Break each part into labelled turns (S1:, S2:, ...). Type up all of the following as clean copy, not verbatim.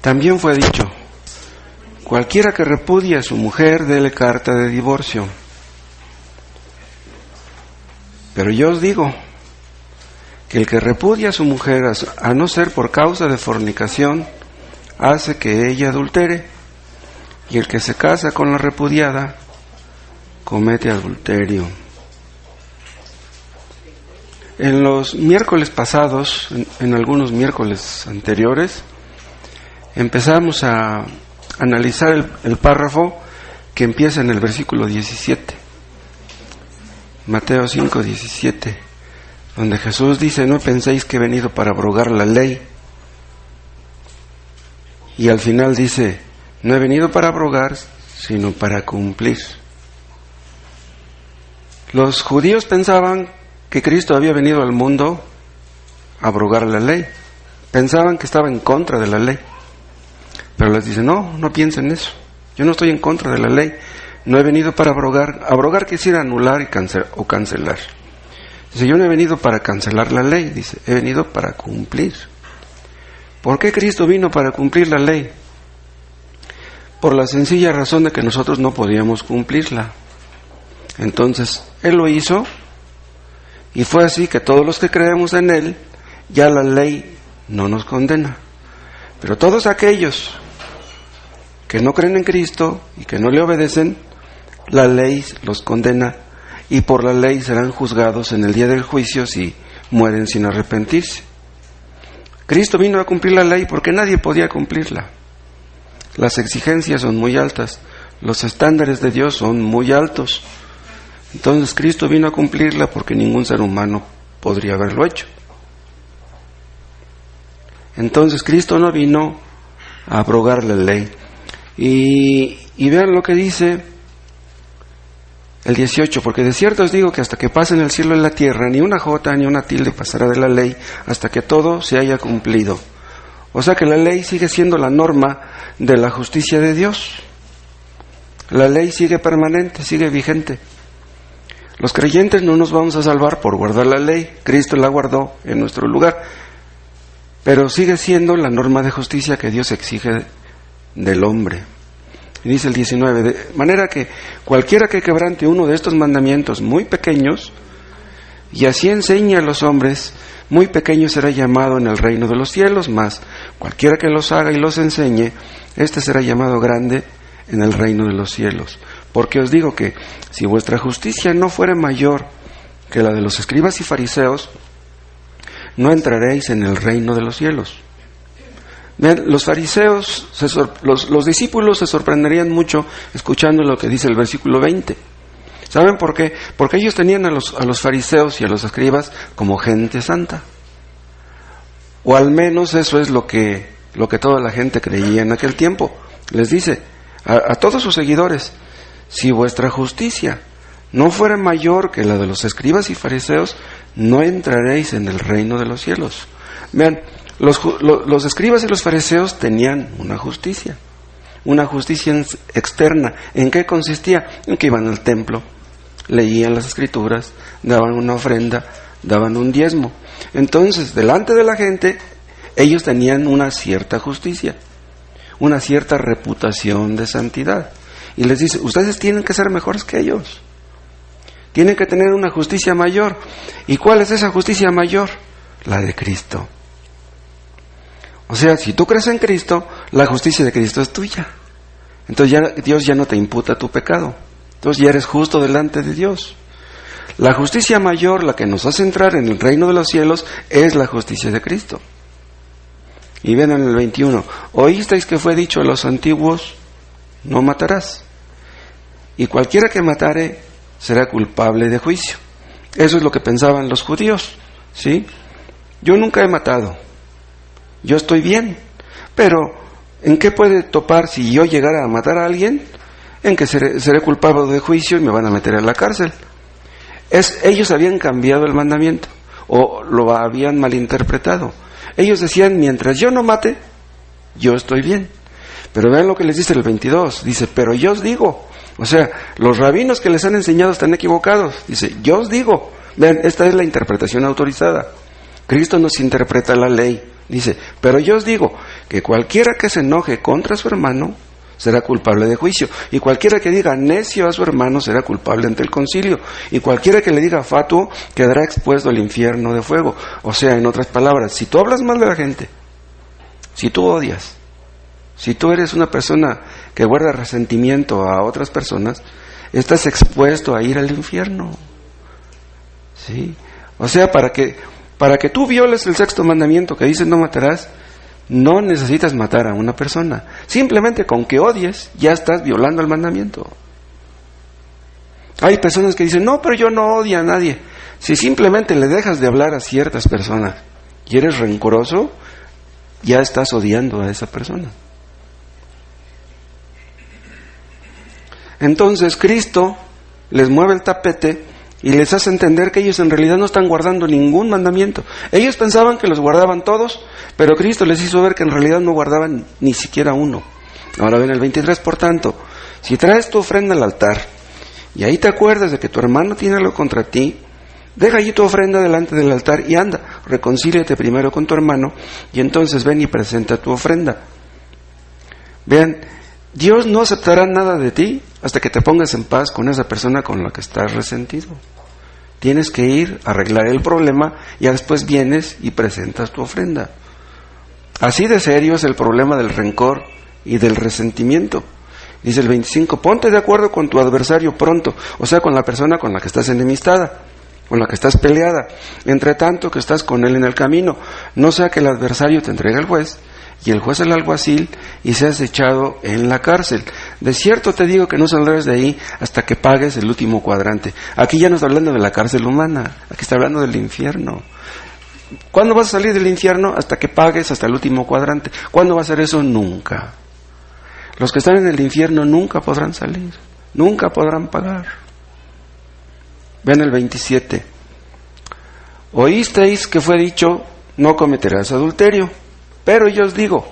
S1: También fue dicho: cualquiera que repudie a su mujer, dele carta de divorcio. Pero yo os digo que el que repudia a su mujer, a no ser por causa de fornicación, hace que ella adultere, y el que se casa con la repudiada comete adulterio. En los miércoles pasados, en algunos miércoles anteriores, empezamos a analizar el párrafo que empieza en el versículo 17, Mateo 5:17, donde Jesús dice: no penséis que he venido para abrogar la ley. Y al final dice: no he venido para abrogar, sino para cumplir. Los judíos pensaban que Cristo había venido al mundo a abrogar la ley. Pensaban que estaba en contra de la ley. Pero les dice: no piensen eso. Yo no estoy en contra de la ley. No he venido para abrogar. Abrogar quiere decir anular o cancelar. Dice: yo no he venido para cancelar la ley. Dice: he venido para cumplir. ¿Por qué Cristo vino para cumplir la ley? Por la sencilla razón de que nosotros no podíamos cumplirla. Entonces, Él lo hizo, y fue así que todos los que creemos en Él, ya la ley no nos condena. Pero todos aquellos que no creen en Cristo y que no le obedecen, la ley los condena, y por la ley serán juzgados en el día del juicio si mueren sin arrepentirse. Cristo vino a cumplir la ley porque nadie podía cumplirla. Las exigencias son muy altas, los estándares de Dios son muy altos. Entonces Cristo vino a cumplirla porque ningún ser humano podría haberlo hecho. Entonces Cristo no vino a abrogar la ley. Y vean lo que dice el 18: porque de cierto os digo que hasta que pasen el cielo y la tierra, ni una jota ni una tilde pasará de la ley hasta que todo se haya cumplido. O sea que la ley sigue siendo la norma de la justicia de Dios. La ley sigue permanente, sigue vigente. Los creyentes no nos vamos a salvar por guardar la ley. Cristo la guardó en nuestro lugar. Pero sigue siendo la norma de justicia que Dios exige del hombre. Y dice el 19: de manera que cualquiera que quebrante uno de estos mandamientos muy pequeños, y así enseñe a los hombres, muy pequeño será llamado en el reino de los cielos, mas cualquiera que los haga y los enseñe, éste será llamado grande en el reino de los cielos. Porque os digo que si vuestra justicia no fuere mayor que la de los escribas y fariseos, no entraréis en el reino de los cielos. Vean, los fariseos, los discípulos se sorprenderían mucho escuchando lo que dice el versículo 20. ¿Saben por qué? Porque ellos tenían a los fariseos y a los escribas como gente santa. O al menos eso es lo que toda la gente creía en aquel tiempo. Les dice a todos sus seguidores: si vuestra justicia no fuera mayor que la de los escribas y fariseos, no entraréis en el reino de los cielos. Vean, los escribas y los fariseos tenían una justicia externa. ¿En qué consistía? En que iban al templo, leían las escrituras, daban una ofrenda, daban un diezmo. Entonces, delante de la gente, ellos tenían una cierta justicia, una cierta reputación de santidad. Y les dice: ustedes tienen que ser mejores que ellos. Tienen que tener una justicia mayor. ¿Y cuál es esa justicia mayor? La de Cristo. O sea, si tú crees en Cristo, la justicia de Cristo es tuya. Entonces Dios ya no te imputa tu pecado. Entonces ya eres justo delante de Dios. La justicia mayor, la que nos hace entrar en el reino de los cielos, es la justicia de Cristo. Y ven en el 21: oísteis que fue dicho a los antiguos: no matarás. Y cualquiera que matare será culpable de juicio. Eso es lo que pensaban los judíos, ¿sí? Yo nunca he matado. Yo estoy bien. Pero, ¿en qué puede topar si yo llegara a matar a alguien? En que seré culpable de juicio y me van a meter en la cárcel. Ellos habían cambiado el mandamiento, o lo habían malinterpretado. Ellos decían: mientras yo no mate, yo estoy bien. Pero vean lo que les dice el 22. Dice: pero yo os digo. O sea, los rabinos que les han enseñado están equivocados. Dice: yo os digo. Vean, esta es la interpretación autorizada. Cristo nos interpreta la ley. Dice: pero yo os digo que cualquiera que se enoje contra su hermano será culpable de juicio, y cualquiera que diga necio a su hermano será culpable ante el concilio, y cualquiera que le diga fatuo quedará expuesto al infierno de fuego. O sea, en otras palabras, si tú hablas mal de la gente, si tú odias, si tú eres una persona que guarda resentimiento a otras personas, estás expuesto a ir al infierno. ¿Sí? O sea, para que tú violes el 6º mandamiento que dice no matarás, no necesitas matar a una persona. Simplemente con que odies, ya estás violando el mandamiento. Hay personas que dicen, no, pero yo no odio a nadie. Si simplemente le dejas de hablar a ciertas personas y eres rencoroso, ya estás odiando a esa persona. Entonces Cristo les mueve el tapete y les hace entender que ellos en realidad no están guardando ningún mandamiento. Ellos pensaban que los guardaban todos, pero Cristo les hizo ver que en realidad no guardaban ni siquiera uno. Ahora ven el 23, por tanto, si traes tu ofrenda al altar, y ahí te acuerdas de que tu hermano tiene algo contra ti, deja allí tu ofrenda delante del altar y anda, reconcíliate primero con tu hermano, y entonces ven y presenta tu ofrenda. Vean, Dios no aceptará nada de ti hasta que te pongas en paz con esa persona con la que estás resentido. Tienes que ir a arreglar el problema y después vienes y presentas tu ofrenda. Así de serio es el problema del rencor y del resentimiento. Dice el 25, ponte de acuerdo con tu adversario pronto, o sea, con la persona con la que estás enemistada, con la que estás peleada, entre tanto que estás con él en el camino, no sea que el adversario te entregue al juez, y el juez al alguacil, y seas echado en la cárcel. De cierto te digo que no saldrás de ahí hasta que pagues el último cuadrante. Aquí ya no está hablando de la cárcel humana, aquí está hablando del infierno. ¿Cuándo vas a salir del infierno? Hasta que pagues hasta el último cuadrante. ¿Cuándo va a ser eso? Nunca. Los que están en el infierno nunca podrán salir, nunca podrán pagar. Ven el 27. Oísteis que fue dicho, no cometerás adulterio. Pero yo os digo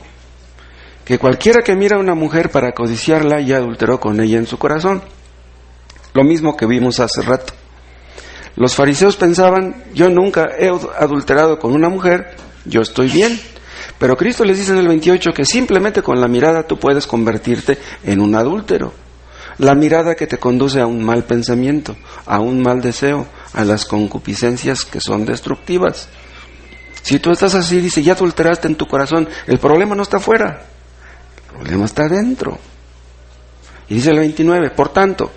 S1: que cualquiera que mira a una mujer para codiciarla ya adulteró con ella en su corazón. Lo mismo que vimos hace rato. Los fariseos pensaban, yo nunca he adulterado con una mujer, yo estoy bien. Pero Cristo les dice en el 28 que simplemente con la mirada tú puedes convertirte en un adúltero. La mirada que te conduce a un mal pensamiento, a un mal deseo, a las concupiscencias que son destructivas. Si tú estás así, dice, ya adulteraste en tu corazón, el problema no está afuera, el problema está adentro. Y dice el 29, por tanto,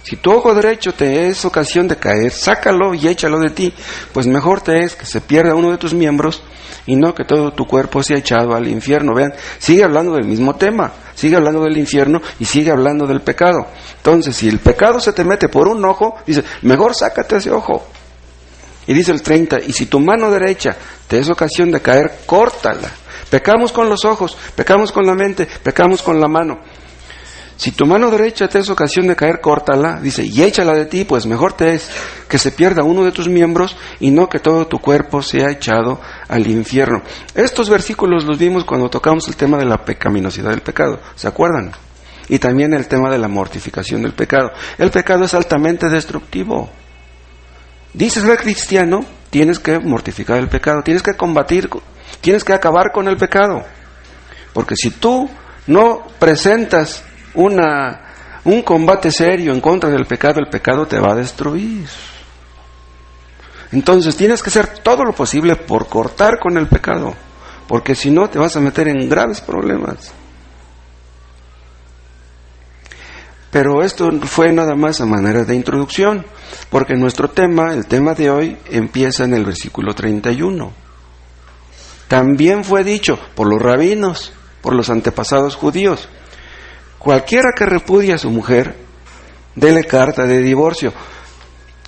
S1: si tu ojo derecho te es ocasión de caer, sácalo y échalo de ti, pues mejor te es que se pierda uno de tus miembros y no que todo tu cuerpo sea echado al infierno. Vean, sigue hablando del mismo tema, sigue hablando del infierno y sigue hablando del pecado. Entonces, si el pecado se te mete por un ojo, dice, mejor sácate ese ojo. Y dice el 30, y si tu mano derecha te es ocasión de caer, córtala. Pecamos con los ojos, pecamos con la mente, pecamos con la mano. Si tu mano derecha te es ocasión de caer, córtala, dice, y échala de ti, pues mejor te es que se pierda uno de tus miembros y no que todo tu cuerpo sea echado al infierno. Estos versículos los vimos cuando tocamos el tema de la pecaminosidad del pecado, ¿se acuerdan? Y también el tema de la mortificación del pecado. El pecado es altamente destructivo. Dices ser cristiano, tienes que mortificar el pecado, tienes que combatir, tienes que acabar con el pecado. Porque si tú no presentas un combate serio en contra del pecado, el pecado te va a destruir. Entonces tienes que hacer todo lo posible por cortar con el pecado, porque si no te vas a meter en graves problemas. Pero esto fue nada más a manera de introducción, porque nuestro tema, el tema de hoy, empieza en el versículo 31. También fue dicho por los rabinos, por los antepasados judíos, cualquiera que repudie a su mujer, dele carta de divorcio.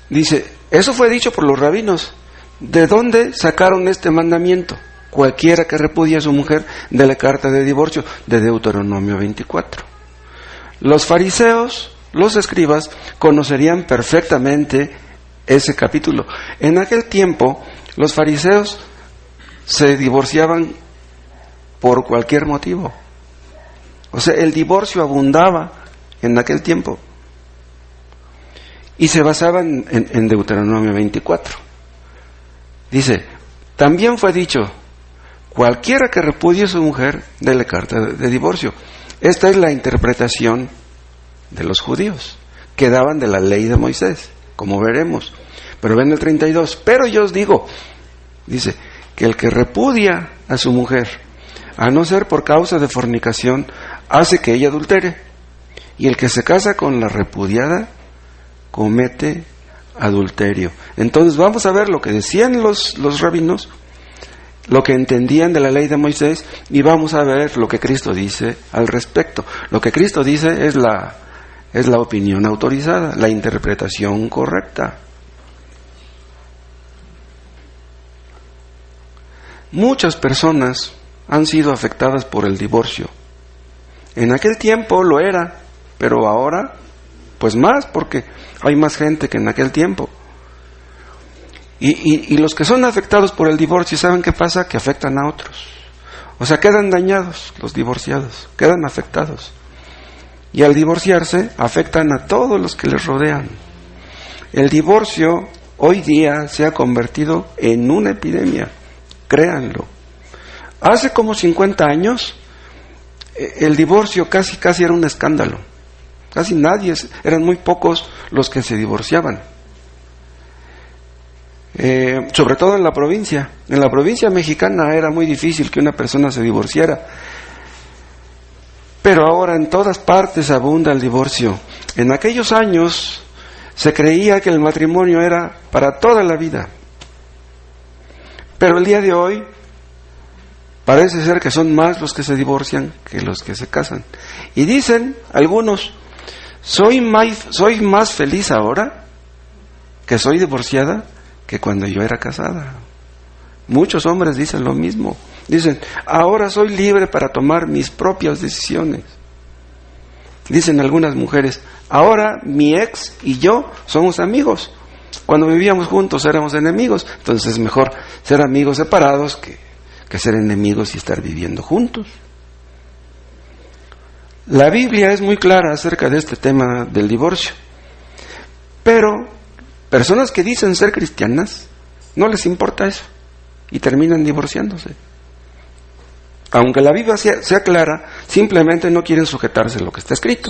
S1: Dice, eso fue dicho por los rabinos. ¿De dónde sacaron este mandamiento? Cualquiera que repudie a su mujer, dele carta de divorcio, de Deuteronomio 24. Los fariseos, los escribas, conocerían perfectamente ese capítulo. En aquel tiempo, los fariseos se divorciaban por cualquier motivo. O sea, el divorcio abundaba en aquel tiempo. Y se basaban en Deuteronomio 24. Dice, también fue dicho, cualquiera que repudie a su mujer, dele carta de divorcio. Esta es la interpretación de los judíos, que daban de la ley de Moisés, como veremos. Pero ven el 32, pero yo os digo, dice, que el que repudia a su mujer, a no ser por causa de fornicación, hace que ella adultere. Y el que se casa con la repudiada, comete adulterio. Entonces vamos a ver lo que decían los rabinos, lo que entendían de la ley de Moisés, y vamos a ver lo que Cristo dice al respecto. Lo que Cristo dice es la opinión autorizada, la interpretación correcta. Muchas personas han sido afectadas por el divorcio. En aquel tiempo lo era, pero ahora, pues más, porque hay más gente que en aquel tiempo. Y los que son afectados por el divorcio, ¿saben qué pasa? Que afectan a otros. O sea, quedan dañados los divorciados, quedan afectados. Y al divorciarse, afectan a todos los que les rodean. El divorcio hoy día se ha convertido en una epidemia, créanlo. Hace como 50 años, el divorcio casi era un escándalo. Casi nadie, eran muy pocos los que se divorciaban. Sobre todo en la provincia. En la provincia mexicana era muy difícil que una persona se divorciara. Pero ahora en todas partes abunda el divorcio. En aquellos años se creía que el matrimonio era para toda la vida. Pero el día de hoy parece ser que son más los que se divorcian que los que se casan. Y dicen algunos, soy más feliz ahora que soy divorciada que cuando yo era casada. Muchos hombres dicen lo mismo. Dicen, ahora soy libre para tomar mis propias decisiones. Dicen algunas mujeres, ahora mi ex y yo somos amigos. Cuando vivíamos juntos éramos enemigos. Entonces es mejor ser amigos separados que ser enemigos y estar viviendo juntos. La Biblia es muy clara acerca de este tema del divorcio. Pero personas que dicen ser cristianas, no les importa eso y terminan divorciándose. Aunque la Biblia sea clara, simplemente no quieren sujetarse a lo que está escrito.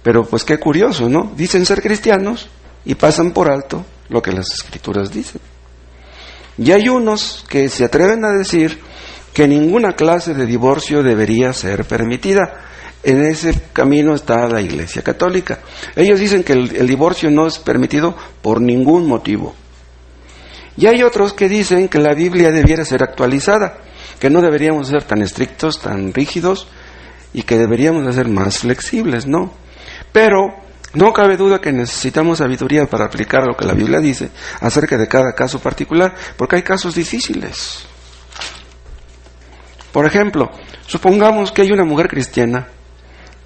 S1: Pero pues qué curioso, ¿no? Dicen ser cristianos y pasan por alto lo que las Escrituras dicen. Y hay unos que se atreven a decir que ninguna clase de divorcio debería ser permitida. En ese camino está la Iglesia Católica. Ellos dicen que el divorcio no es permitido por ningún motivo. Y hay otros que dicen que la Biblia debiera ser actualizada, que no deberíamos ser tan estrictos, tan rígidos, y que deberíamos de ser más flexibles, ¿no? Pero no cabe duda que necesitamos sabiduría para aplicar lo que la Biblia dice acerca de cada caso particular, porque hay casos difíciles. Por ejemplo, supongamos que hay una mujer cristiana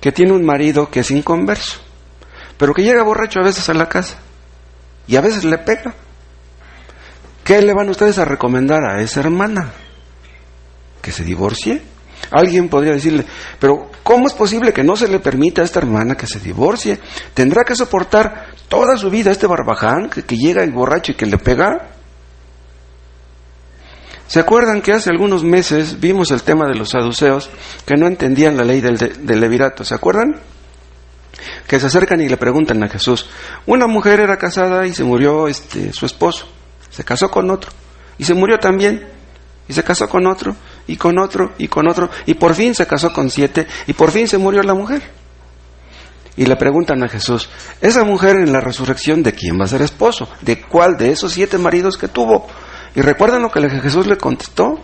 S1: que tiene un marido que es inconverso, pero que llega borracho a veces a la casa y a veces le pega. ¿Qué le van ustedes a recomendar a esa hermana? ¿Que se divorcie? Alguien podría decirle, pero ¿cómo es posible que no se le permita a esta hermana que se divorcie? ¿Tendrá que soportar toda su vida este barbaján que llega el borracho y que le pega? ¿Se acuerdan que hace algunos meses vimos el tema de los saduceos que no entendían la ley del levirato? ¿Se acuerdan? Que se acercan y le preguntan a Jesús. Una mujer era casada y se murió su esposo. Se casó con otro y se murió también. Y se casó con otro, y con otro, y con otro, y por fin se casó con 7, y por fin se murió la mujer. Y le preguntan a Jesús, esa mujer en la resurrección, ¿de quién va a ser esposo? ¿De cuál de esos 7 maridos que tuvo? Y recuerdan lo que Jesús le contestó.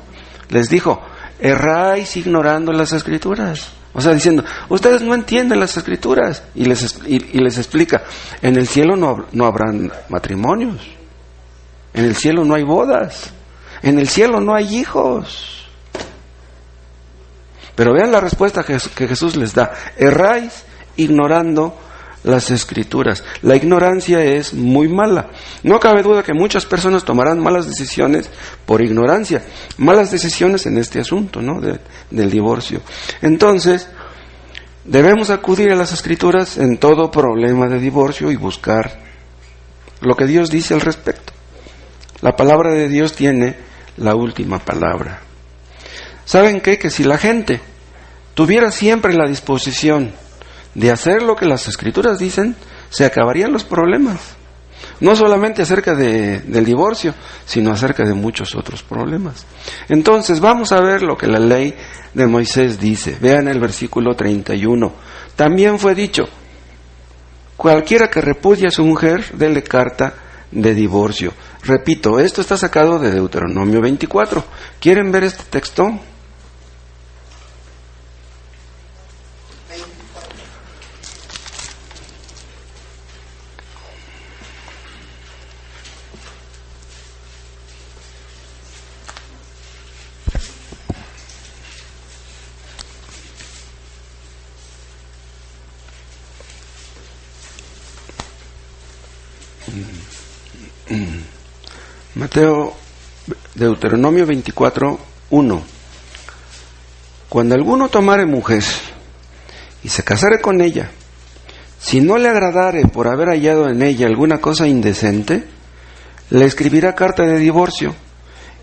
S1: Les dijo, erráis ignorando las Escrituras. O sea, diciendo, ustedes no entienden las Escrituras. Y les explica, en el cielo no habrán matrimonios. En el cielo no hay bodas. En el cielo no hay hijos. Pero vean la respuesta que Jesús les da. Erráis ignorando las Escrituras. La ignorancia es muy mala. No cabe duda que muchas personas tomarán malas decisiones por ignorancia. Malas decisiones en este asunto, ¿no? Del divorcio. Entonces, debemos acudir a las Escrituras en todo problema de divorcio y buscar lo que Dios dice al respecto. La palabra de Dios tiene la última palabra. ¿Saben qué? Que si la gente tuviera siempre la disposición de hacer lo que las Escrituras dicen, se acabarían los problemas. No solamente acerca del divorcio, sino acerca de muchos otros problemas. Entonces, vamos a ver lo que la ley de Moisés dice. Vean el versículo 31. También fue dicho: cualquiera que repudie a su mujer, dele carta de divorcio. Repito, esto está sacado de Deuteronomio 24. ¿Quieren ver este texto? Deuteronomio 24, 1. Cuando alguno tomare mujer y se casare con ella, si no le agradare por haber hallado en ella alguna cosa indecente, le escribirá carta de divorcio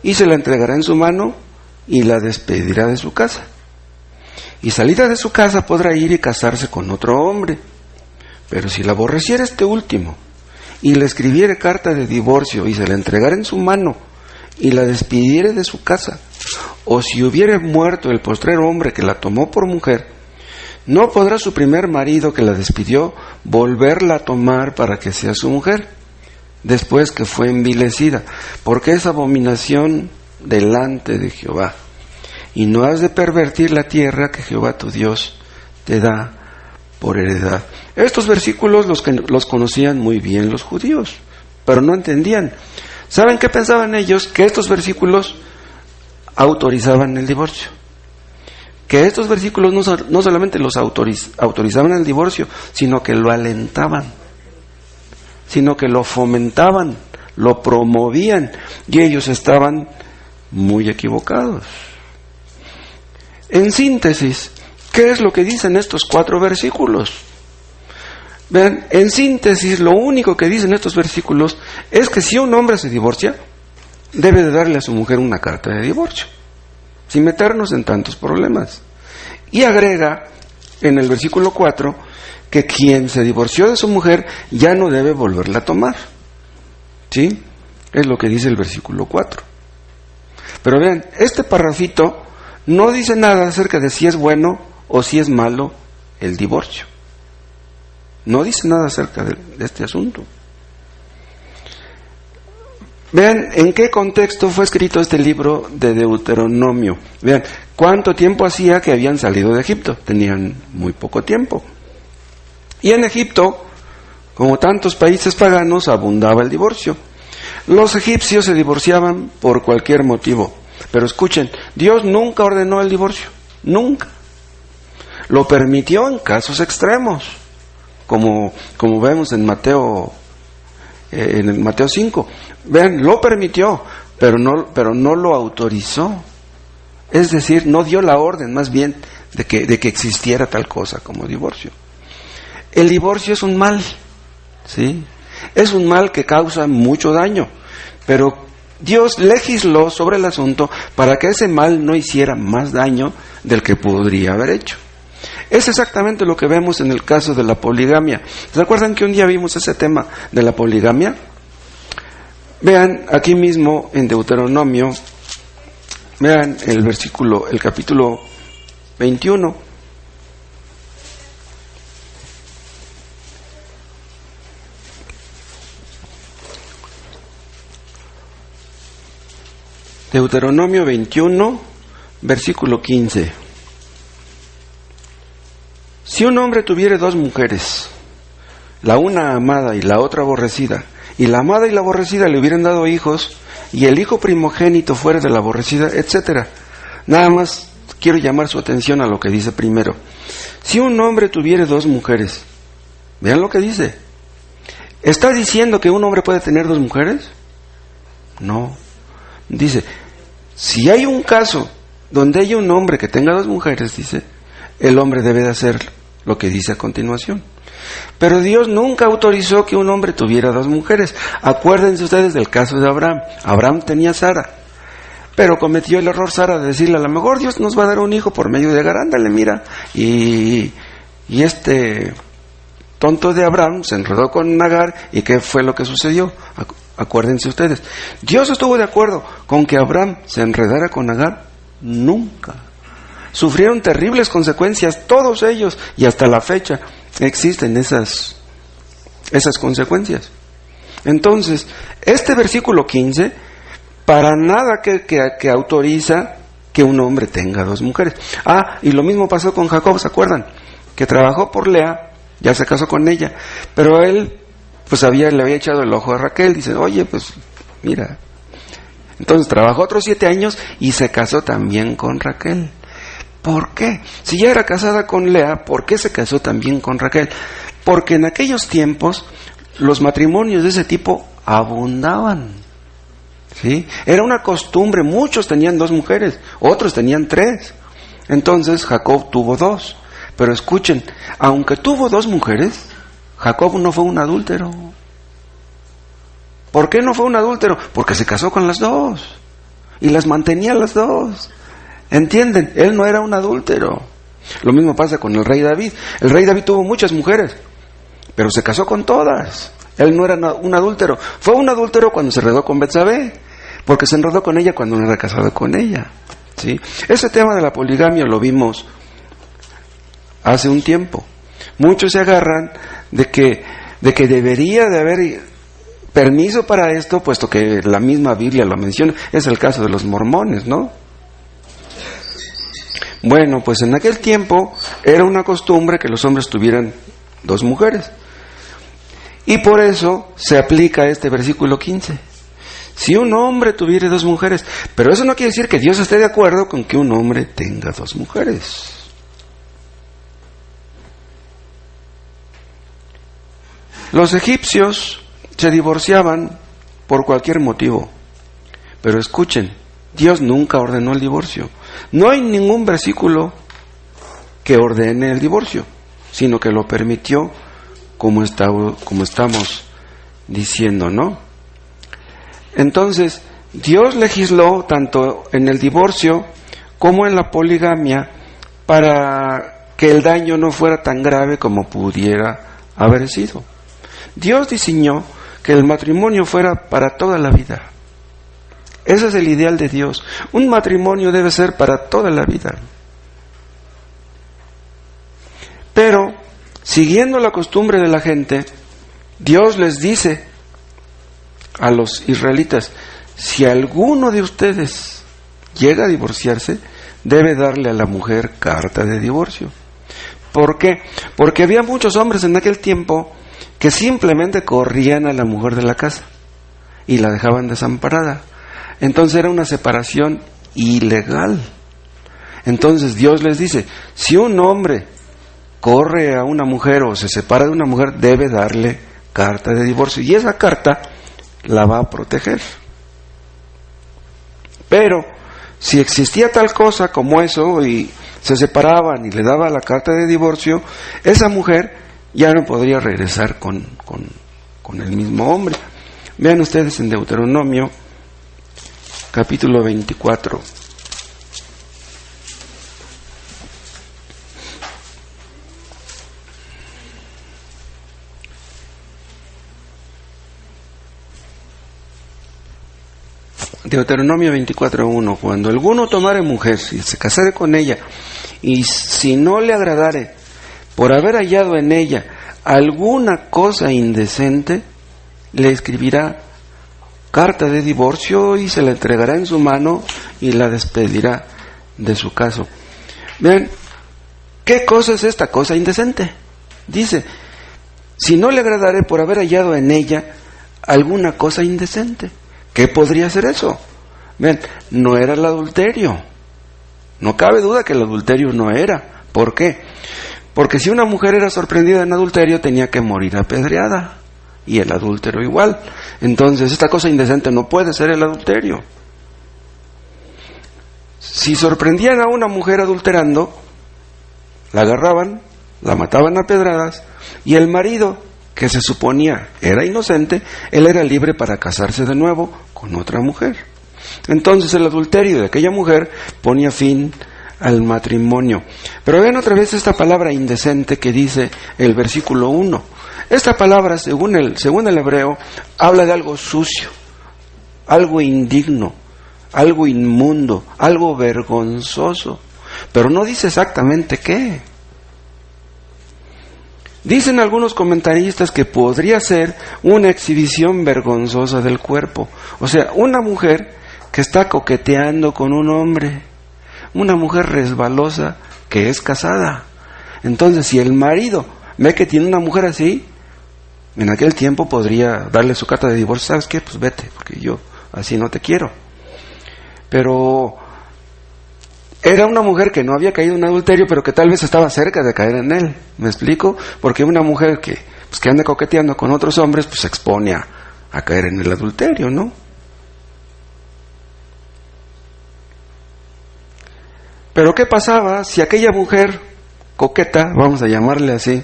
S1: y se la entregará en su mano y la despedirá de su casa. Y salida de su casa podrá ir y casarse con otro hombre. Pero si la aborreciera este último y le escribiere carta de divorcio y se la entregara en su mano y la despidiere de su casa, o si hubiere muerto el postrer hombre que la tomó por mujer, no podrá su primer marido que la despidió volverla a tomar para que sea su mujer, después que fue envilecida, porque es abominación delante de Jehová. Y no has de pervertir la tierra que Jehová tu Dios te da por heredad. Estos versículos los conocían muy bien los judíos, pero no entendían. ¿Saben qué pensaban ellos? Que estos versículos autorizaban el divorcio. Que estos versículos no solamente los autorizaban el divorcio, sino que lo alentaban, sino que lo fomentaban, lo promovían, y ellos estaban muy equivocados. En síntesis, ¿qué es lo que dicen estos 4 versículos? Vean, en síntesis, lo único que dicen estos versículos es que si un hombre se divorcia, debe de darle a su mujer una carta de divorcio, sin meternos en tantos problemas. Y agrega en el versículo 4 que quien se divorció de su mujer ya no debe volverla a tomar. ¿Sí? Es lo que dice el versículo 4. Pero vean, este parrafito no dice nada acerca de si es bueno o si es malo el divorcio. No dice nada acerca de este asunto. Vean en qué contexto fue escrito este libro de Deuteronomio. Vean cuánto tiempo hacía que habían salido de Egipto. Tenían muy poco tiempo. Y en Egipto, como tantos países paganos, abundaba el divorcio. Los egipcios se divorciaban por cualquier motivo. Pero escuchen, Dios nunca ordenó el divorcio. Nunca. Lo permitió en casos extremos. Como vemos en Mateo 5. Vean, lo permitió, pero no lo autorizó. Es decir, no dio la orden, más bien, de que existiera tal cosa como divorcio. El divorcio es un mal, ¿sí? Es un mal que causa mucho daño, pero Dios legisló sobre el asunto para que ese mal no hiciera más daño del que podría haber hecho. Es exactamente lo que vemos en el caso de la poligamia. ¿Se acuerdan que un día vimos ese tema de la poligamia? Vean aquí mismo en Deuteronomio, vean el capítulo 21. Deuteronomio 21, versículo 15. Si un hombre tuviere 2 mujeres, la una amada y la otra aborrecida, y la amada y la aborrecida le hubieran dado hijos, y el hijo primogénito fuera de la aborrecida, etcétera. Nada más quiero llamar su atención a lo que dice primero. Si un hombre tuviere 2 mujeres, vean lo que dice. ¿Está diciendo que un hombre puede tener 2 mujeres? No. Dice, si hay un caso donde hay un hombre que tenga 2 mujeres, dice, el hombre debe de hacer lo que dice a continuación. Pero Dios nunca autorizó que un hombre tuviera 2 mujeres. Acuérdense ustedes del caso de Abraham. Abraham tenía a Sara. Pero cometió el error Sara de decirle, a lo mejor Dios nos va a dar un hijo por medio de Agar, ándale, mira. Y este tonto de Abraham se enredó con Agar, ¿y qué fue lo que sucedió? Acuérdense ustedes, ¿Dios estuvo de acuerdo con que Abraham se enredara con Agar? Nunca. Sufrieron terribles consecuencias todos ellos, y hasta la fecha existen esas consecuencias. Entonces, este versículo 15 para nada que autoriza que un hombre tenga dos mujeres. Y lo mismo pasó con Jacob, ¿se acuerdan? Que trabajó por Lea, ya se casó con ella, pero él pues le había echado el ojo a Raquel. Dice, oye, pues mira. Entonces trabajó otros 7 años y se casó también con Raquel. ¿Por qué? Si ya era casada con Lea, ¿por qué se casó también con Raquel? Porque en aquellos tiempos los matrimonios de ese tipo abundaban. ¿Sí? Era una costumbre, muchos tenían 2 mujeres, otros tenían 3. Entonces Jacob tuvo 2. Pero escuchen, aunque tuvo 2 mujeres, Jacob no fue un adúltero. ¿Por qué no fue un adúltero? Porque se casó con las 2 y las mantenía las 2. ¿Entienden? Él no era un adúltero. Lo mismo pasa con el rey David. El rey David tuvo muchas mujeres, pero se casó con todas. Él no era un adúltero. Fue un adúltero cuando se enredó con Betsabé, porque se enredó con ella cuando no era casado con ella. ¿Sí? Ese tema de la poligamia lo vimos hace un tiempo. Muchos se agarran de que debería de haber permiso para esto, puesto que la misma Biblia lo menciona. Es el caso de los mormones, ¿no? Bueno, pues en aquel tiempo era una costumbre que los hombres tuvieran 2 mujeres. Y por eso se aplica este versículo 15. Si un hombre tuviera 2 mujeres, pero eso no quiere decir que Dios esté de acuerdo con que un hombre tenga 2 mujeres. Los egipcios se divorciaban por cualquier motivo, pero escuchen, Dios nunca ordenó el divorcio. No hay ningún versículo que ordene el divorcio, sino que lo permitió, como estamos diciendo, ¿no? Entonces, Dios legisló tanto en el divorcio como en la poligamia para que el daño no fuera tan grave como pudiera haber sido. Dios diseñó que el matrimonio fuera para toda la vida. Ese es el ideal de Dios. Un matrimonio debe ser para toda la vida. Pero, siguiendo la costumbre de la gente, Dios les dice a los israelitas, si alguno de ustedes llega a divorciarse, debe darle a la mujer carta de divorcio. ¿Por qué? Porque había muchos hombres en aquel tiempo que simplemente corrían a la mujer de la casa y la dejaban desamparada. Entonces era una separación ilegal. Entonces Dios les dice, si un hombre corre a una mujer o se separa de una mujer, debe darle carta de divorcio, y esa carta la va a proteger. Pero si existía tal cosa como eso y se separaban y le daba la carta de divorcio, esa mujer ya no podría regresar con el mismo hombre. Vean ustedes en Deuteronomio capítulo 24. Deuteronomio 24:1. Cuando alguno tomare mujer y se casare con ella, y si no le agradare por haber hallado en ella alguna cosa indecente, le escribirá carta de divorcio y se la entregará en su mano y la despedirá de su caso. Vean, ¿qué cosa es esta cosa indecente? Dice, si no le agradare por haber hallado en ella alguna cosa indecente. ¿Qué podría ser eso? Vean, no era el adulterio. No cabe duda que el adulterio no era. ¿Por qué? Porque si una mujer era sorprendida en adulterio, tenía que morir apedreada. Y el adúltero igual. Entonces, esta cosa indecente no puede ser el adulterio. Si sorprendían a una mujer adulterando, la agarraban, la mataban a pedradas, y el marido, que se suponía era inocente, él era libre para casarse de nuevo con otra mujer. Entonces el adulterio de aquella mujer ponía fin al matrimonio. Pero vean otra vez esta palabra indecente que dice el versículo 1. Esta palabra, según el hebreo, habla de algo sucio, algo indigno, algo inmundo, algo vergonzoso. Pero no dice exactamente qué. Dicen algunos comentaristas que podría ser una exhibición vergonzosa del cuerpo. O sea, una mujer que está coqueteando con un hombre, una mujer resbalosa que es casada. Entonces, si el marido ve que tiene una mujer así, en aquel tiempo podría darle su carta de divorcio. ¿Sabes qué? Pues vete, porque yo así no te quiero. Pero era una mujer que no había caído en adulterio, pero que tal vez estaba cerca de caer en él. ¿Me explico? Porque una mujer que anda coqueteando con otros hombres, pues se expone a caer en el adulterio, ¿no? Pero ¿qué pasaba si aquella mujer coqueta, vamos a llamarle así,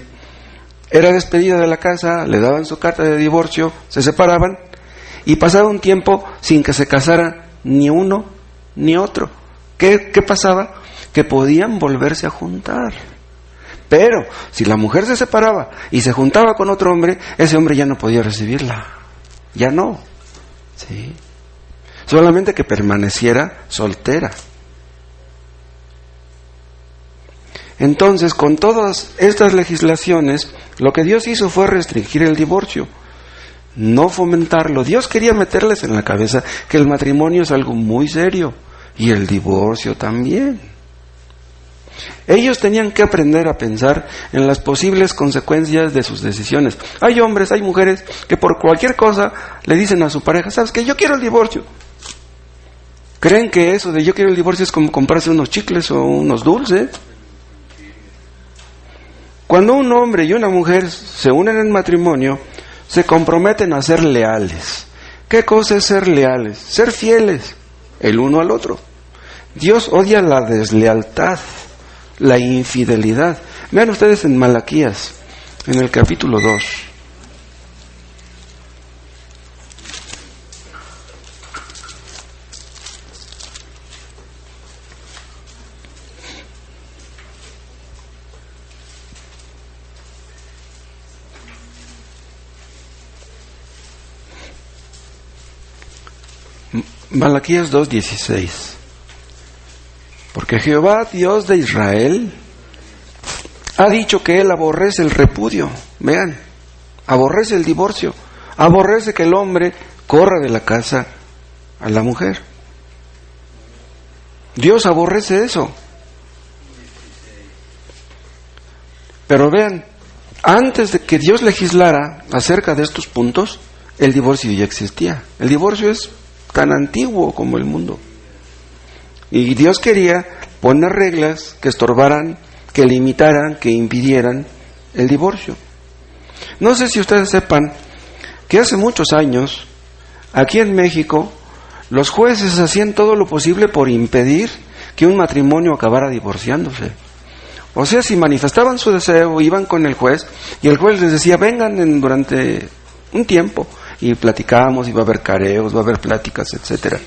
S1: era despedida de la casa, le daban su carta de divorcio, se separaban y pasaba un tiempo sin que se casara ni uno ni otro? ¿Qué pasaba? Que podían volverse a juntar. Pero si la mujer se separaba y se juntaba con otro hombre, ese hombre ya no podía recibirla. Ya no. ¿Sí? Solamente que permaneciera soltera. Entonces, con todas estas legislaciones, lo que Dios hizo fue restringir el divorcio, no fomentarlo. Dios quería meterles en la cabeza que el matrimonio es algo muy serio y el divorcio también. Ellos tenían que aprender a pensar en las posibles consecuencias de sus decisiones. Hay hombres, hay mujeres que por cualquier cosa le dicen a su pareja: ¿sabes qué? Yo quiero el divorcio. ¿Creen que eso de yo quiero el divorcio es como comprarse unos chicles o unos dulces? Cuando un hombre y una mujer se unen en matrimonio, se comprometen a ser leales. ¿Qué cosa es ser leales? Ser fieles el uno al otro. Dios odia la deslealtad, la infidelidad. Vean ustedes en Malaquías, en el capítulo 2. Malaquías 2:16. Porque Jehová, Dios de Israel, ha dicho que Él aborrece el repudio. Vean, aborrece el divorcio, aborrece que el hombre corra de la casa a la mujer. Dios aborrece eso. Pero vean, antes de que Dios legislara acerca de estos puntos, el divorcio ya existía. El divorcio es tan antiguo como el mundo. Y Dios quería poner reglas que estorbaran, que limitaran, que impidieran el divorcio. No sé si ustedes sepan que hace muchos años, aquí en México, los jueces hacían todo lo posible por impedir que un matrimonio acabara divorciándose. O sea, si manifestaban su deseo, iban con el juez, y el juez les decía: vengan durante un tiempo, y platicamos, y va a haber careos, va a haber pláticas, etcétera.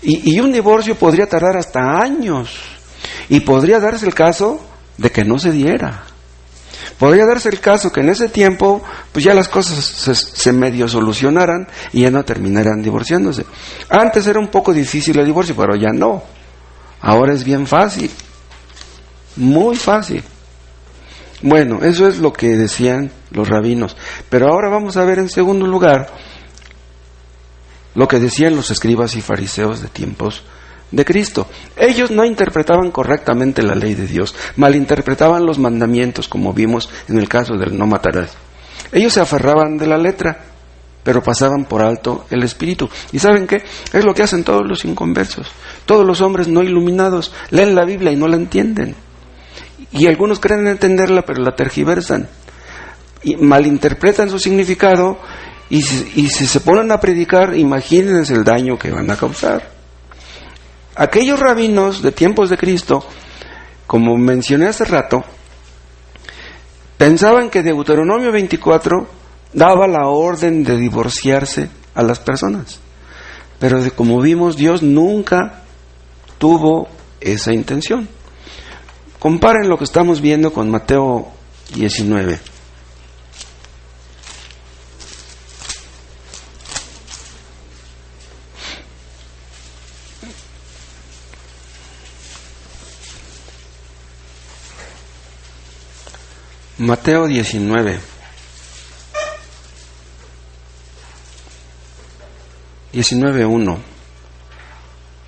S1: Y un divorcio podría tardar hasta años, y podría darse el caso de que no se diera. Podría darse el caso que en ese tiempo pues ya las cosas se medio solucionaran y ya no terminaran divorciándose. Antes era un poco difícil el divorcio, pero ya no. Ahora es bien fácil, muy fácil. Bueno, eso es lo que decían los rabinos. Pero ahora vamos a ver en segundo lugar lo que decían los escribas y fariseos de tiempos de Cristo. Ellos no interpretaban correctamente la ley de Dios, malinterpretaban los mandamientos, como vimos en el caso del no matarás. Ellos se aferraban de la letra, pero pasaban por alto el espíritu. ¿Y saben qué? Es lo que hacen todos los inconversos. Todos los hombres no iluminados leen la Biblia y no la entienden. Y algunos creen entenderla, pero la tergiversan y malinterpretan su significado. Y si se ponen a predicar, imagínense el daño que van a causar. Aquellos rabinos de tiempos de Cristo, como mencioné hace rato, pensaban que Deuteronomio 24 daba la orden de divorciarse a las personas. Pero como vimos, Dios nunca tuvo esa intención. Comparen lo que estamos viendo con Mateo 19. Mateo 19. 19:1.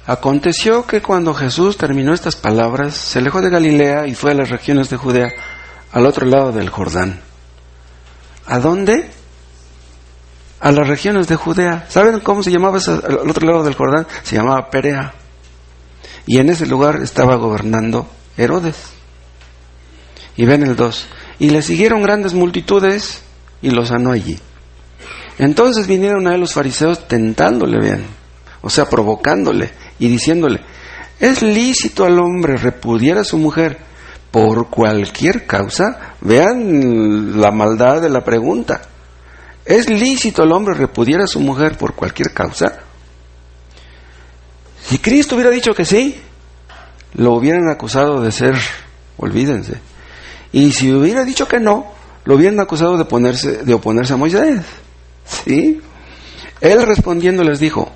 S1: Aconteció que cuando Jesús terminó estas palabras, se alejó de Galilea y fue a las regiones de Judea, al otro lado del Jordán. ¿A dónde? A las regiones de Judea. ¿Saben cómo se llamaba al otro lado del Jordán? Se llamaba Perea. Y en ese lugar estaba gobernando Herodes. Y ven el 2. Y le siguieron grandes multitudes y lo sanó allí. Entonces vinieron a él los fariseos tentándole, vean, o sea, provocándole y diciéndole: ¿es lícito al hombre repudiar a su mujer por cualquier causa? Vean la maldad de la pregunta. ¿Es lícito al hombre repudiar a su mujer por cualquier causa? Si Cristo hubiera dicho que sí, lo hubieran acusado de ser, olvídense. Y si hubiera dicho que no, lo hubieran acusado de oponerse a Moisés. ¿Sí? Él respondiendo les dijo: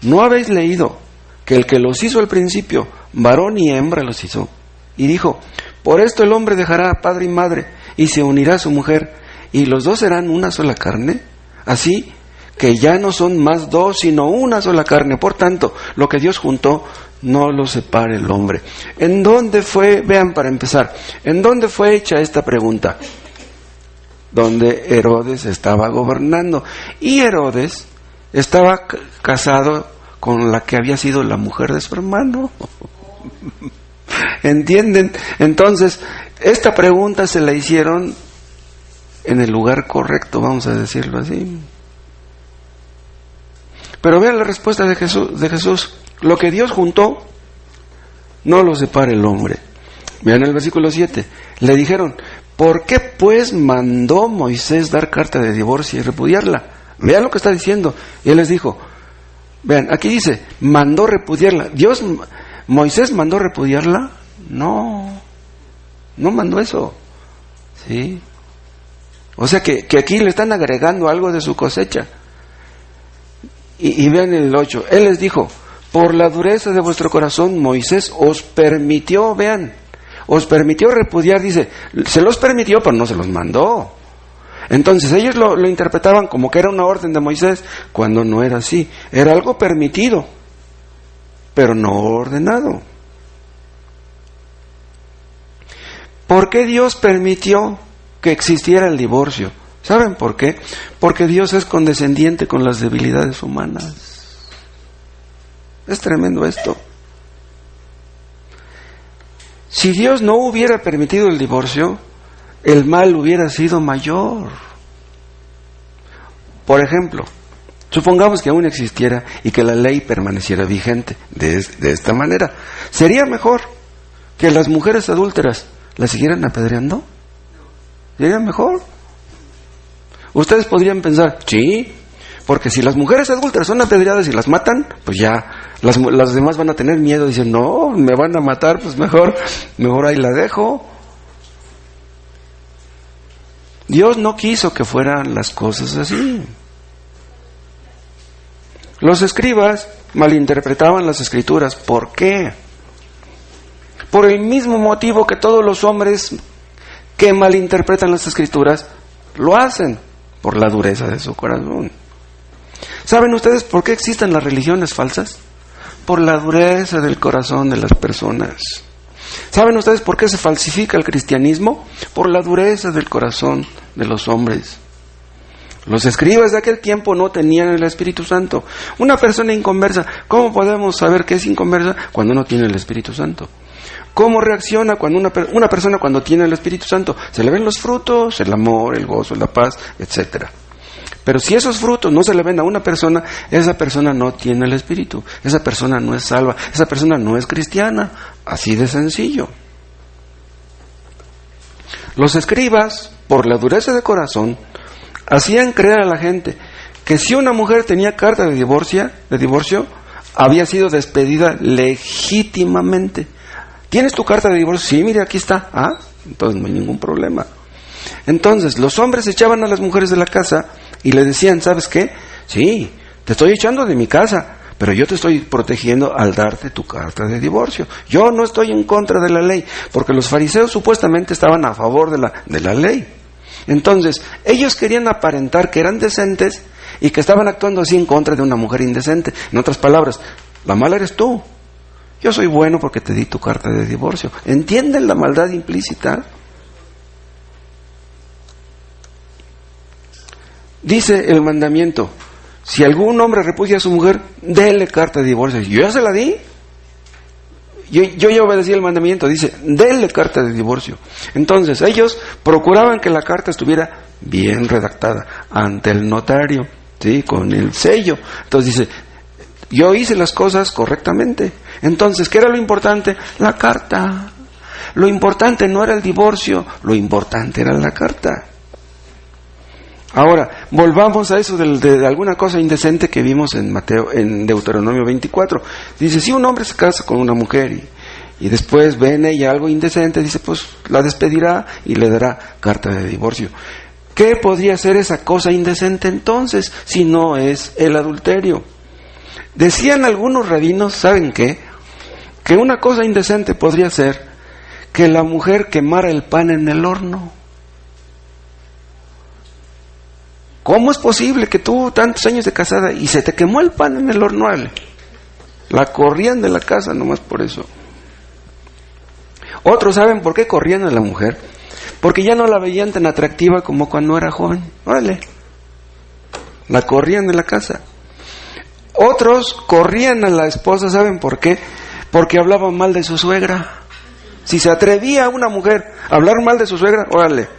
S1: ¿no habéis leído que el que los hizo al principio, varón y hembra los hizo? Y dijo: por esto el hombre dejará a padre y madre y se unirá a su mujer, y los dos serán una sola carne. Así que ya no son más dos, sino una sola carne. Por tanto, lo que Dios juntó, no lo separe el hombre. ¿En dónde fue? Vean, para empezar, ¿en dónde fue hecha esta pregunta? Donde Herodes estaba gobernando. Y Herodes estaba casado con la que había sido la mujer de su hermano. ¿Entienden? Entonces, esta pregunta se la hicieron en el lugar correcto, vamos a decirlo así. Pero vean la respuesta de Jesús. Lo que Dios juntó, no lo separe el hombre. Vean el versículo 7. Le dijeron: ¿por qué pues mandó Moisés dar carta de divorcio y repudiarla? Vean lo que está diciendo. Y él les dijo, vean, aquí dice, mandó repudiarla. ¿Moisés mandó repudiarla? No mandó eso. ¿Sí? O sea que aquí le están agregando algo de su cosecha. Y vean el 8. Él les dijo: por la dureza de vuestro corazón, Moisés os permitió, vean, os permitió repudiar, dice, se los permitió, pero no se los mandó. Entonces ellos lo interpretaban como que era una orden de Moisés, cuando no era así. Era algo permitido, pero no ordenado. ¿Por qué Dios permitió que existiera el divorcio? ¿Saben por qué? Porque Dios es condescendiente con las debilidades humanas. Es tremendo esto. Si Dios no hubiera permitido el divorcio, el mal hubiera sido mayor. Por ejemplo, supongamos que aún existiera y que la ley permaneciera vigente de esta manera. ¿Sería mejor que las mujeres adúlteras las siguieran apedreando? ¿Sería mejor? Ustedes podrían pensar, sí, porque si las mujeres adúlteras son apedreadas y las matan, pues ya las demás van a tener miedo. Dicen, no, me van a matar, pues mejor ahí la dejo. Dios no quiso que fueran las cosas así. Los escribas malinterpretaban las escrituras. ¿Por qué? Por el mismo motivo que todos los hombres que malinterpretan las escrituras lo hacen, por la dureza de su corazón. ¿Saben ustedes por qué existen las religiones falsas? Por la dureza del corazón de las personas. ¿Saben ustedes por qué se falsifica el cristianismo? Por la dureza del corazón de los hombres. Los escribas de aquel tiempo no tenían el Espíritu Santo. Una persona inconversa, ¿cómo podemos saber que es inconversa cuando no tiene el Espíritu Santo? ¿Cómo reacciona cuando una persona cuando tiene el Espíritu Santo? Se le ven los frutos, el amor, el gozo, la paz, etc. Pero si esos frutos no se le ven a una persona, esa persona no tiene el Espíritu, esa persona no es salva, esa persona no es cristiana, así de sencillo. Los escribas, por la dureza de corazón, hacían creer a la gente que si una mujer tenía carta de divorcio, había sido despedida legítimamente. ¿Tienes tu carta de divorcio? Sí, mire, aquí está. Ah, entonces no hay ningún problema. Entonces, los hombres echaban a las mujeres de la casa y le decían, ¿sabes qué? Sí, te estoy echando de mi casa, pero yo te estoy protegiendo al darte tu carta de divorcio. Yo no estoy en contra de la ley, porque los fariseos supuestamente estaban a favor de la ley. Entonces, ellos querían aparentar que eran decentes y que estaban actuando así en contra de una mujer indecente. En otras palabras, la mala eres tú. Yo soy bueno porque te di tu carta de divorcio. ¿Entienden la maldad implícita? Dice el mandamiento, si algún hombre repudia a su mujer, déle carta de divorcio. Yo ya se la di. Yo ya obedecí el mandamiento, dice, déle carta de divorcio. Entonces, ellos procuraban que la carta estuviera bien redactada ante el notario, ¿sí? Con el sello. Entonces dice, yo hice las cosas correctamente. Entonces, ¿qué era lo importante? La carta. Lo importante no era el divorcio, lo importante era la carta. Ahora, volvamos a eso de alguna cosa indecente que vimos en Deuteronomio 24. Dice, si un hombre se casa con una mujer y después ve en ella algo indecente, dice, pues la despedirá y le dará carta de divorcio. ¿Qué podría ser esa cosa indecente entonces, si no es el adulterio? Decían algunos rabinos, ¿saben qué? Que una cosa indecente podría ser que la mujer quemara el pan en el horno. ¿Cómo es posible que tuvo tantos años de casada y se te quemó el pan en el horno? La corrían de la casa nomás por eso. Otros saben por qué corrían a la mujer. Porque ya no la veían tan atractiva como cuando era joven. Órale. La corrían de la casa. Otros corrían a la esposa, ¿saben por qué? Porque hablaban mal de su suegra. Si se atrevía una mujer a hablar mal de su suegra, órale.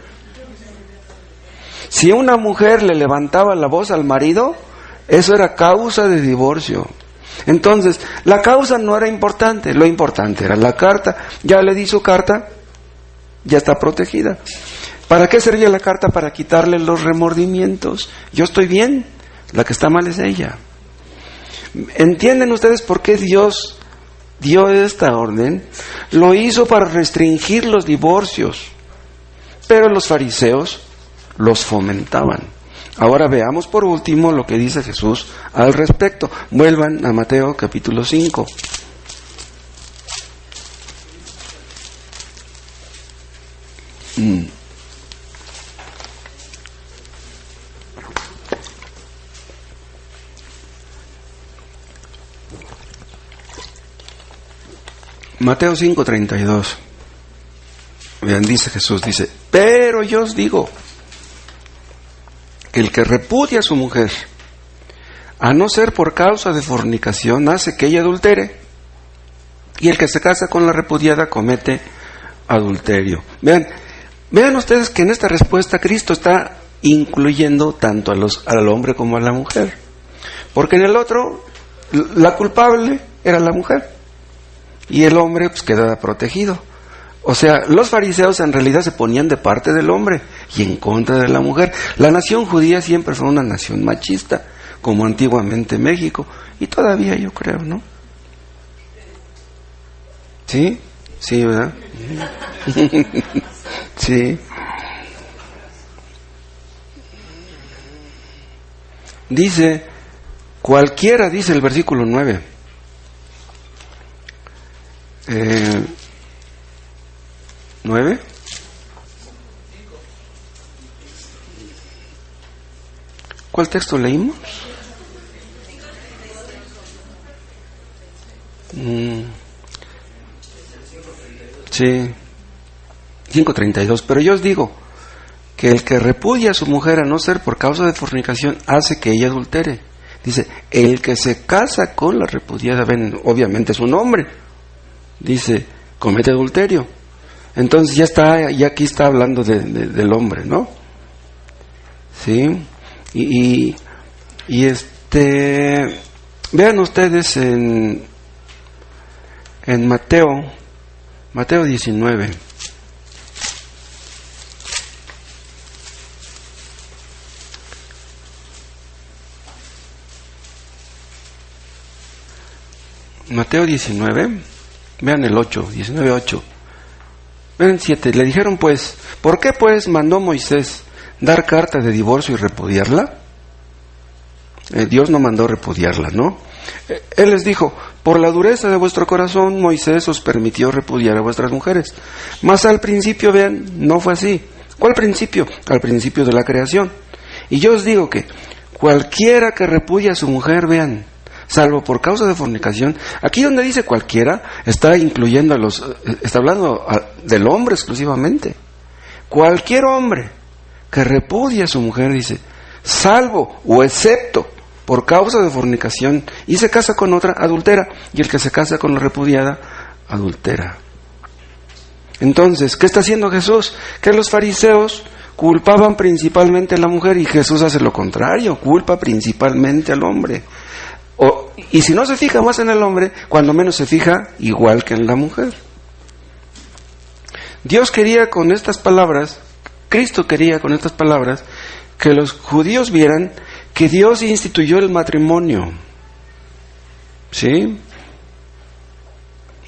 S1: Si una mujer le levantaba la voz al marido, eso era causa de divorcio. Entonces, la causa no era importante, lo importante era la carta. Ya le di su carta, ya está protegida. ¿Para qué servía la carta? Para quitarle los remordimientos. Yo estoy bien, la que está mal es ella. ¿Entienden ustedes por qué Dios dio esta orden? Lo hizo para restringir los divorcios, pero los fariseos los fomentaban. Ahora veamos por último lo que dice Jesús al respecto. Vuelvan a Mateo capítulo 5. Mateo 5:32. Vean, dice Jesús, dice, pero yo os digo, el que repudia a su mujer, a no ser por causa de fornicación, hace que ella adultere, y el que se casa con la repudiada comete adulterio. Vean ustedes que en esta respuesta Cristo está incluyendo tanto al hombre como a la mujer, porque en el otro la culpable era la mujer y el hombre pues quedaba protegido. O sea, los fariseos en realidad se ponían de parte del hombre y en contra de la mujer. La nación judía siempre fue una nación machista, como antiguamente México, y todavía yo creo, ¿no? ¿Sí? Sí, ¿verdad? Sí. Dice, cualquiera, dice el versículo 9. ¿9? ¿Cuál texto leímos? Sí, 5:32. Pero yo os digo que el que repudia a su mujer a no ser por causa de fornicación hace que ella adultere. Dice, el que se casa con la repudiada, ven, obviamente es un hombre, dice, comete adulterio. Entonces ya aquí está hablando del hombre, ¿no? Sí. Y vean ustedes en Mateo 19. Mateo 19, vean el 8, 19:8. Vean 7, le dijeron pues, ¿por qué pues mandó Moisés dar carta de divorcio y repudiarla? Dios no mandó repudiarla, ¿no? Él les dijo, por la dureza de vuestro corazón Moisés os permitió repudiar a vuestras mujeres. Mas al principio, vean, no fue así. ¿Cuál principio? Al principio de la creación. Y yo os digo que cualquiera que repudia a su mujer, vean, salvo por causa de fornicación, aquí donde dice cualquiera, está incluyendo está hablando del hombre exclusivamente. Cualquier hombre que repudia a su mujer, dice, salvo o excepto por causa de fornicación, y se casa con otra, adultera, y el que se casa con la repudiada, adultera. Entonces, ¿qué está haciendo Jesús? Que los fariseos culpaban principalmente a la mujer, y Jesús hace lo contrario, culpa principalmente al hombre. Y si no se fija más en el hombre, cuando menos se fija igual que en la mujer. Dios quería con estas palabras, Cristo quería con estas palabras, que los judíos vieran que Dios instituyó el matrimonio. ¿Sí?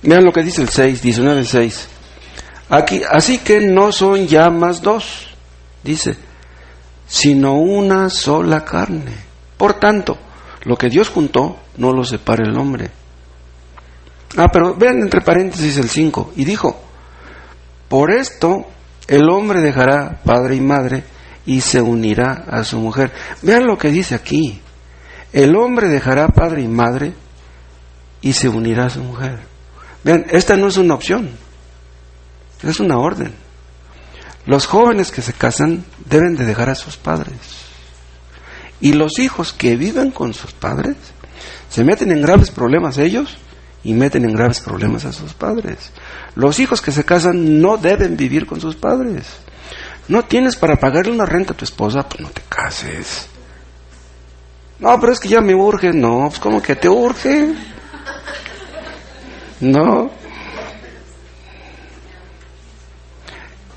S1: Vean lo que dice el 6, 19:6. Aquí, así que no son ya más dos, dice, sino una sola carne. Por tanto, lo que Dios juntó, no lo separe el hombre. Pero vean entre paréntesis el 5, y dijo, por esto el hombre dejará padre y madre y se unirá a su mujer. Vean lo que dice aquí, el hombre dejará padre y madre y se unirá a su mujer. Vean, esta no es una opción, es una orden. Los jóvenes que se casan deben de dejar a sus padres. Y los hijos que viven con sus padres se meten en graves problemas ellos y meten en graves problemas a sus padres. Los hijos que se casan no deben vivir con sus padres. No tienes para pagarle una renta a tu esposa, pues no te cases. No, pero es que ya me urge. No, pues ¿cómo que te urge? No.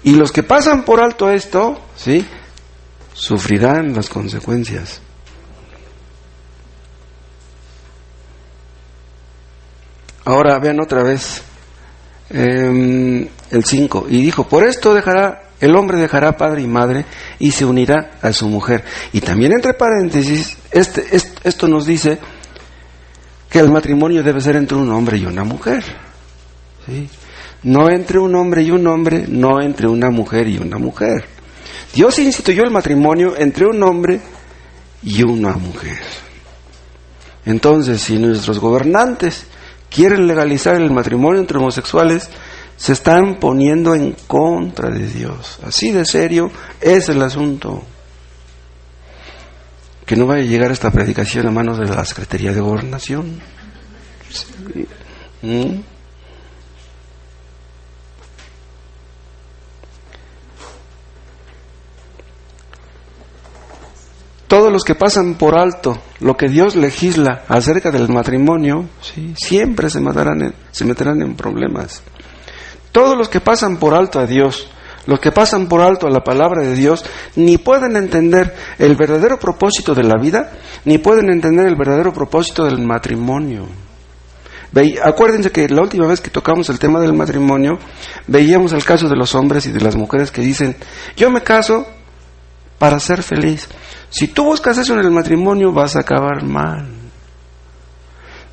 S1: Y los que pasan por alto esto, ¿sí?, sufrirán las consecuencias. Ahora vean otra vez el 5. Y dijo, por esto el hombre dejará padre y madre y se unirá a su mujer. Y también entre paréntesis, esto nos dice que el matrimonio debe ser entre un hombre y una mujer. ¿Sí? No entre un hombre y un hombre, no entre una mujer y una mujer. Dios instituyó el matrimonio entre un hombre y una mujer. Entonces, si nuestros gobernantes quieren legalizar el matrimonio entre homosexuales, se están poniendo en contra de Dios. Así de serio es el asunto. Que no vaya a llegar esta predicación a manos de la Secretaría de Gobernación. Sí. Todos los que pasan por alto lo que Dios legisla acerca del matrimonio, ¿sí?, siempre se meterán en problemas. Todos los que pasan por alto a Dios, los que pasan por alto a la palabra de Dios, ni pueden entender el verdadero propósito de la vida, ni pueden entender el verdadero propósito del matrimonio. Acuérdense que la última vez que tocamos el tema del matrimonio, veíamos el caso de los hombres y de las mujeres que dicen, yo me caso para ser feliz. Si tú buscas eso en el matrimonio, vas a acabar mal.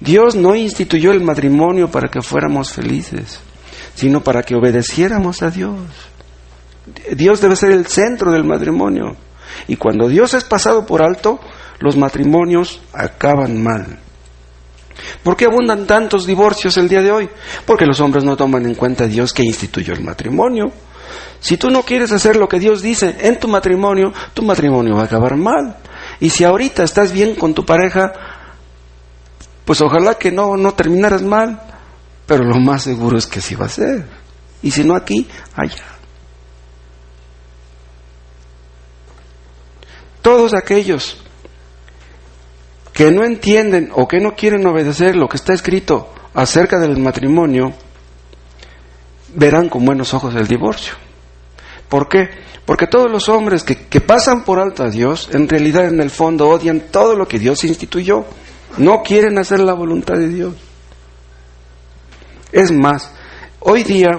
S1: Dios no instituyó el matrimonio para que fuéramos felices, sino para que obedeciéramos a Dios. Dios debe ser el centro del matrimonio. Y cuando Dios es pasado por alto, los matrimonios acaban mal. ¿Por qué abundan tantos divorcios el día de hoy? Porque los hombres no toman en cuenta a Dios que instituyó el matrimonio. Si tú no quieres hacer lo que Dios dice en tu matrimonio va a acabar mal. Y si ahorita estás bien con tu pareja, pues ojalá que no terminaras mal, pero lo más seguro es que sí va a ser. Y si no aquí, allá. Todos aquellos que no entienden o que no quieren obedecer lo que está escrito acerca del matrimonio, verán con buenos ojos el divorcio. ¿Por qué? Porque todos los hombres que pasan por alto a Dios, en realidad en el fondo odian todo lo que Dios instituyó. No quieren hacer la voluntad de Dios. Es más, hoy día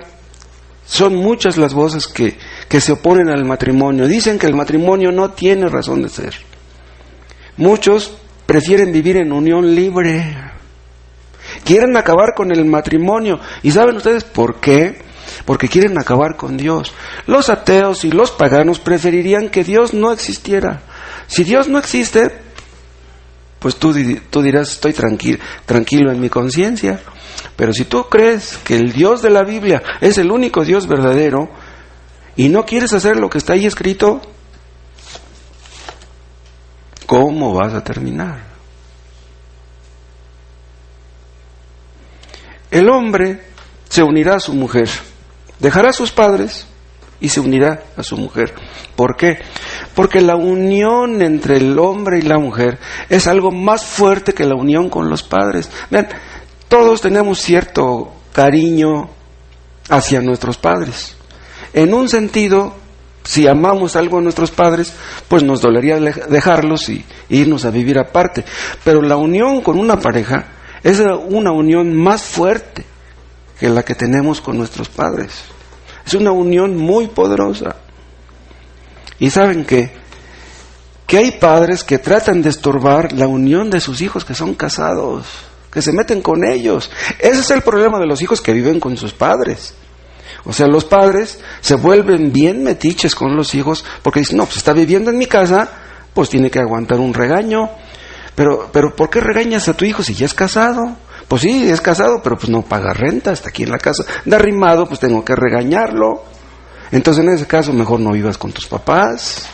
S1: son muchas las voces que se oponen al matrimonio. Dicen que el matrimonio no tiene razón de ser. Muchos prefieren vivir en unión libre. Quieren acabar con el matrimonio. ¿Y saben ustedes por qué? Porque quieren acabar con Dios. Los ateos y los paganos preferirían que Dios no existiera. Si Dios no existe, pues tú dirás, estoy tranquilo en mi conciencia. Pero si tú crees que el Dios de la Biblia es el único Dios verdadero y no quieres hacer lo que está ahí escrito, ¿cómo vas a terminar? El hombre se unirá a su mujer, dejará a sus padres y se unirá a su mujer. ¿Por qué? Porque la unión entre el hombre y la mujer es algo más fuerte que la unión con los padres. Vean, todos tenemos cierto cariño hacia nuestros padres. En un sentido, si amamos algo a nuestros padres, pues nos dolería dejarlos y irnos a vivir aparte. Pero la unión con una pareja es una unión más fuerte que la que tenemos con nuestros padres. Es una unión muy poderosa. Y ¿saben qué? Que hay padres que tratan de estorbar la unión de sus hijos que son casados, que se meten con ellos. Ese es el problema de los hijos que viven con sus padres. O sea, los padres se vuelven bien metiches con los hijos porque dicen, no, pues está viviendo en mi casa, pues tiene que aguantar un regaño. Pero ¿por qué regañas a tu hijo si ya es casado? Pues sí, es casado, pero pues no paga renta, está aquí en la casa. De arrimado, pues tengo que regañarlo. Entonces en ese caso mejor no vivas con tus papás.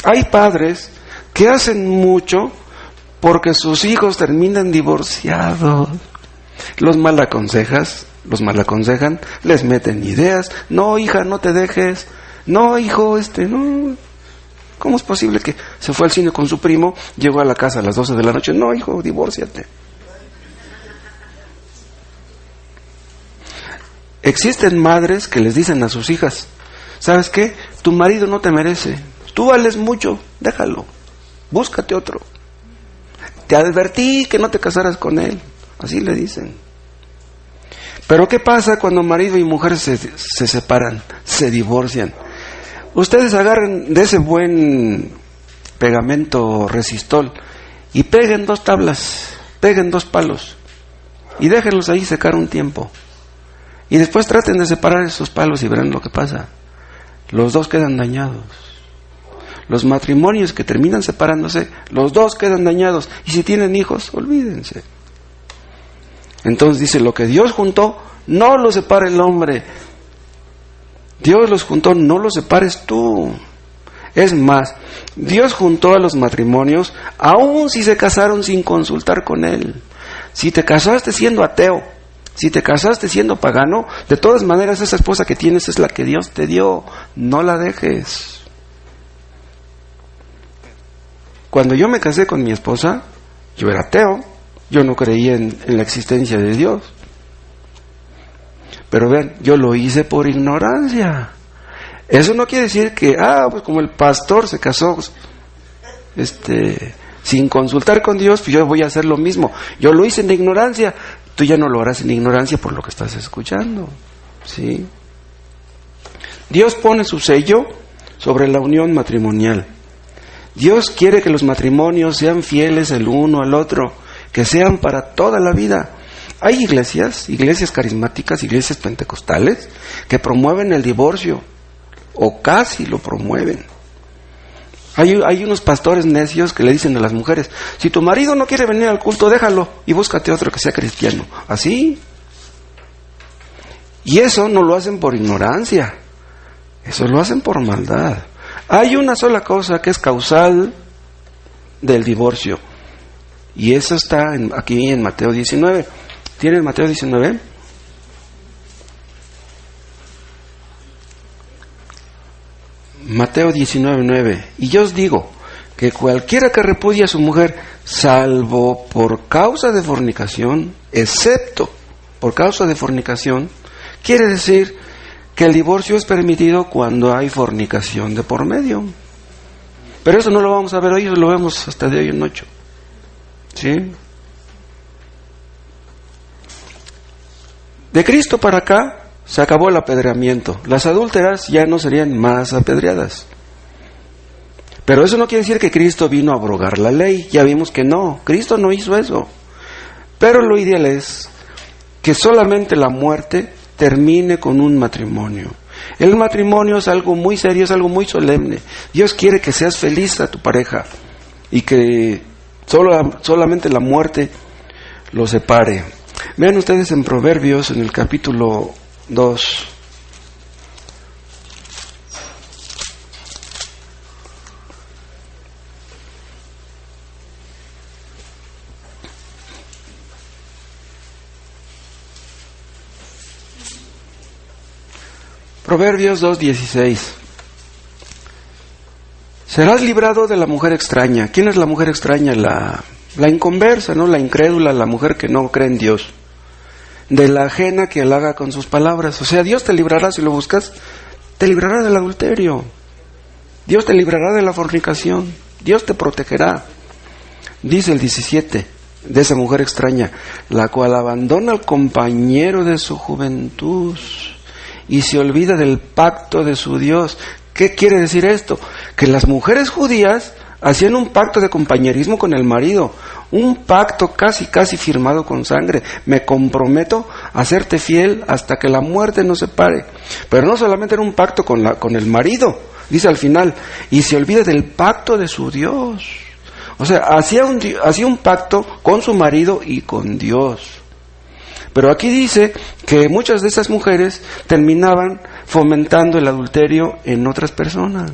S1: Hay padres que hacen mucho porque sus hijos terminan divorciados. Los malaconsejan, les meten ideas. No, hija, no te dejes. No, hijo, no. ¿Cómo es posible que se fue al cine con su primo, llegó a la casa a las 12 de la noche? No, hijo, divórciate. Existen madres que les dicen a sus hijas, ¿sabes qué? Tu marido no te merece. Tú vales mucho, déjalo. Búscate otro. Te advertí que no te casaras con él. Así le dicen. Pero ¿qué pasa cuando marido y mujer se separan, se divorcian? Ustedes agarren de ese buen pegamento resistol y peguen 2 tablas, peguen 2 palos y déjenlos ahí secar un tiempo. Y después traten de separar esos palos y verán lo que pasa. Los dos quedan dañados. Los matrimonios que terminan separándose, los dos quedan dañados. Y si tienen hijos, olvídense. Entonces dice, lo que Dios juntó, no lo separa el hombre. Dios los juntó, no los separes tú. Es más, Dios juntó a los matrimonios, aun si se casaron sin consultar con Él. Si te casaste siendo ateo, si te casaste siendo pagano, de todas maneras esa esposa que tienes es la que Dios te dio. No la dejes. Cuando yo me casé con mi esposa, yo era ateo, yo no creía en la existencia de Dios. Pero vean, yo lo hice por ignorancia. Eso no quiere decir que, pues como el pastor se casó sin consultar con Dios, pues yo voy a hacer lo mismo. Yo lo hice en ignorancia. Tú ya no lo harás en ignorancia por lo que estás escuchando. ¿Sí? Dios pone su sello sobre la unión matrimonial. Dios quiere que los matrimonios sean fieles el uno al otro, que sean para toda la vida. Hay iglesias carismáticas, iglesias pentecostales, que promueven el divorcio, o casi lo promueven. Hay unos pastores necios que le dicen a las mujeres, si tu marido no quiere venir al culto, déjalo y búscate otro que sea cristiano. Así. Y eso no lo hacen por ignorancia, eso lo hacen por maldad. Hay una sola cosa que es causal del divorcio, y eso está aquí en Mateo 19. ¿Tienen Mateo 19? Mateo 19:9. Y yo os digo que cualquiera que repudie a su mujer, salvo por causa de fornicación, excepto por causa de fornicación, quiere decir que el divorcio es permitido cuando hay fornicación de por medio. Pero eso no lo vamos a ver hoy, lo vemos hasta de hoy en 8. ¿Sí? De Cristo para acá se acabó el apedreamiento. Las adúlteras ya no serían más apedreadas. Pero eso no quiere decir que Cristo vino a abrogar la ley. Ya vimos que no, Cristo no hizo eso. Pero lo ideal es que solamente la muerte termine con un matrimonio. El matrimonio es algo muy serio, es algo muy solemne. Dios quiere que seas feliz a tu pareja y que solamente la muerte lo separe. Vean ustedes en Proverbios, en el capítulo 2. Proverbios 2:16. Serás librado de la mujer extraña. ¿Quién es la mujer extraña? La inconversa, ¿no? La incrédula, la mujer que no cree en Dios. De la ajena que halaga con sus palabras. O sea, Dios te librará si lo buscas. Te librará del adulterio. Dios te librará de la fornicación. Dios te protegerá. Dice el 17 de esa mujer extraña, la cual abandona al compañero de su juventud y se olvida del pacto de su Dios. ¿Qué quiere decir esto? Que las mujeres judías hacían un pacto de compañerismo con el marido, un pacto casi firmado con sangre. Me comprometo a serte fiel hasta que la muerte nos separe. Pero no solamente era un pacto con el marido, dice al final, y se olvida del pacto de su Dios. O sea, hacía un pacto con su marido y con Dios. Pero aquí dice que muchas de esas mujeres terminaban fomentando el adulterio en otras personas.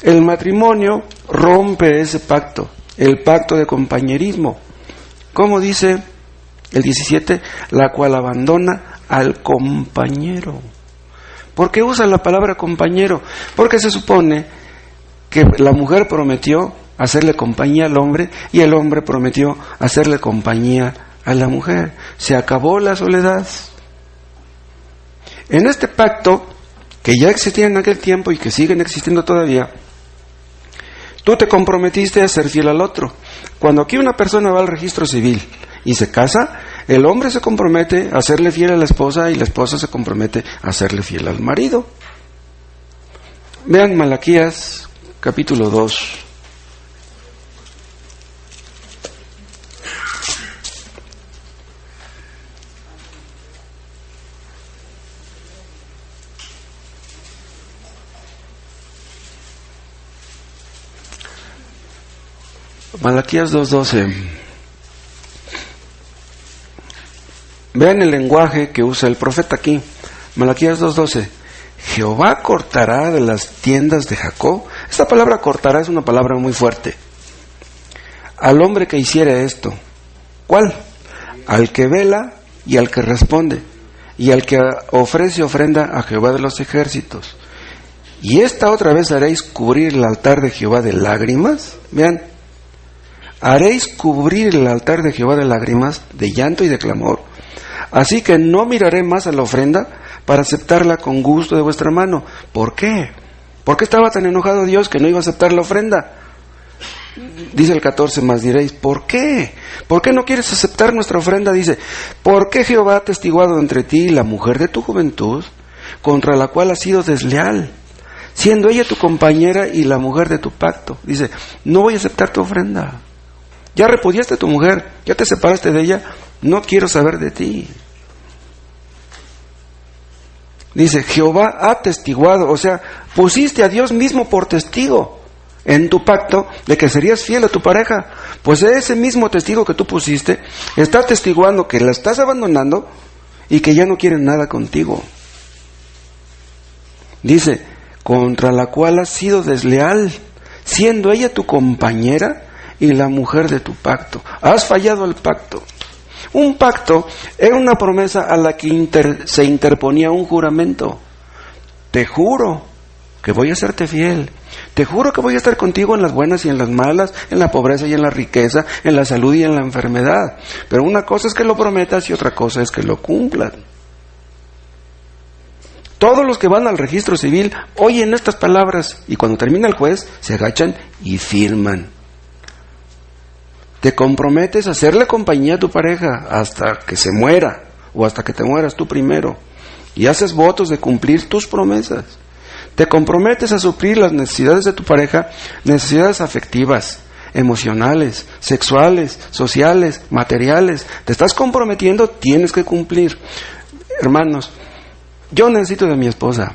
S1: El matrimonio rompe ese pacto, el pacto de compañerismo. ¿Cómo dice el 17? La cual abandona al compañero. ¿Por qué usa la palabra compañero? Porque se supone que la mujer prometió hacerle compañía al hombre y el hombre prometió hacerle compañía a la mujer. Se acabó la soledad. En este pacto, que ya existía en aquel tiempo y que siguen existiendo todavía, tú te comprometiste a ser fiel al otro. Cuando aquí una persona va al registro civil y se casa, el hombre se compromete a serle fiel a la esposa y la esposa se compromete a serle fiel al marido. Vean Malaquías capítulo 2. Malaquías 2:12. Vean el lenguaje que usa el profeta aquí. Malaquías 2:12. Jehová cortará de las tiendas de Jacob. Esta palabra cortará es una palabra muy fuerte. Al hombre que hiciere esto. ¿Cuál? Al que vela y al que responde, y al que ofrece ofrenda a Jehová de los ejércitos. Y esta otra vez haréis cubrir el altar de Jehová de lágrimas. Vean. Haréis cubrir el altar de Jehová de lágrimas, de llanto y de clamor. Así que no miraré más a la ofrenda para aceptarla con gusto de vuestra mano. ¿Por qué? ¿Por qué estaba tan enojado Dios que no iba a aceptar la ofrenda? Dice el 14, más diréis, ¿por qué? ¿Por qué no quieres aceptar nuestra ofrenda? Dice, ¿por qué Jehová ha testiguado entre ti y la mujer de tu juventud, contra la cual has sido desleal, siendo ella tu compañera y la mujer de tu pacto? Dice, no voy a aceptar tu ofrenda. Ya repudiaste a tu mujer, ya te separaste de ella, no quiero saber de ti. Dice, Jehová ha testiguado, o sea, pusiste a Dios mismo por testigo en tu pacto de que serías fiel a tu pareja. Pues ese mismo testigo que tú pusiste está testiguando que la estás abandonando y que ya no quieren nada contigo. Dice, contra la cual has sido desleal, siendo ella tu compañera y la mujer de tu pacto. Has fallado el pacto. Un pacto era una promesa a la que se interponía un juramento. Te juro que voy a serte fiel. Te juro que voy a estar contigo en las buenas y en las malas, en la pobreza y en la riqueza, en la salud y en la enfermedad. Pero una cosa es que lo prometas y otra cosa es que lo cumplan. Todos los que van al registro civil oyen estas palabras y cuando termina el juez se agachan y firman. Te comprometes a hacerle compañía a tu pareja hasta que se muera o hasta que te mueras tú primero. Y haces votos de cumplir tus promesas. Te comprometes a suplir las necesidades de tu pareja, necesidades afectivas, emocionales, sexuales, sociales, materiales. Te estás comprometiendo, tienes que cumplir. Hermanos, yo necesito de mi esposa.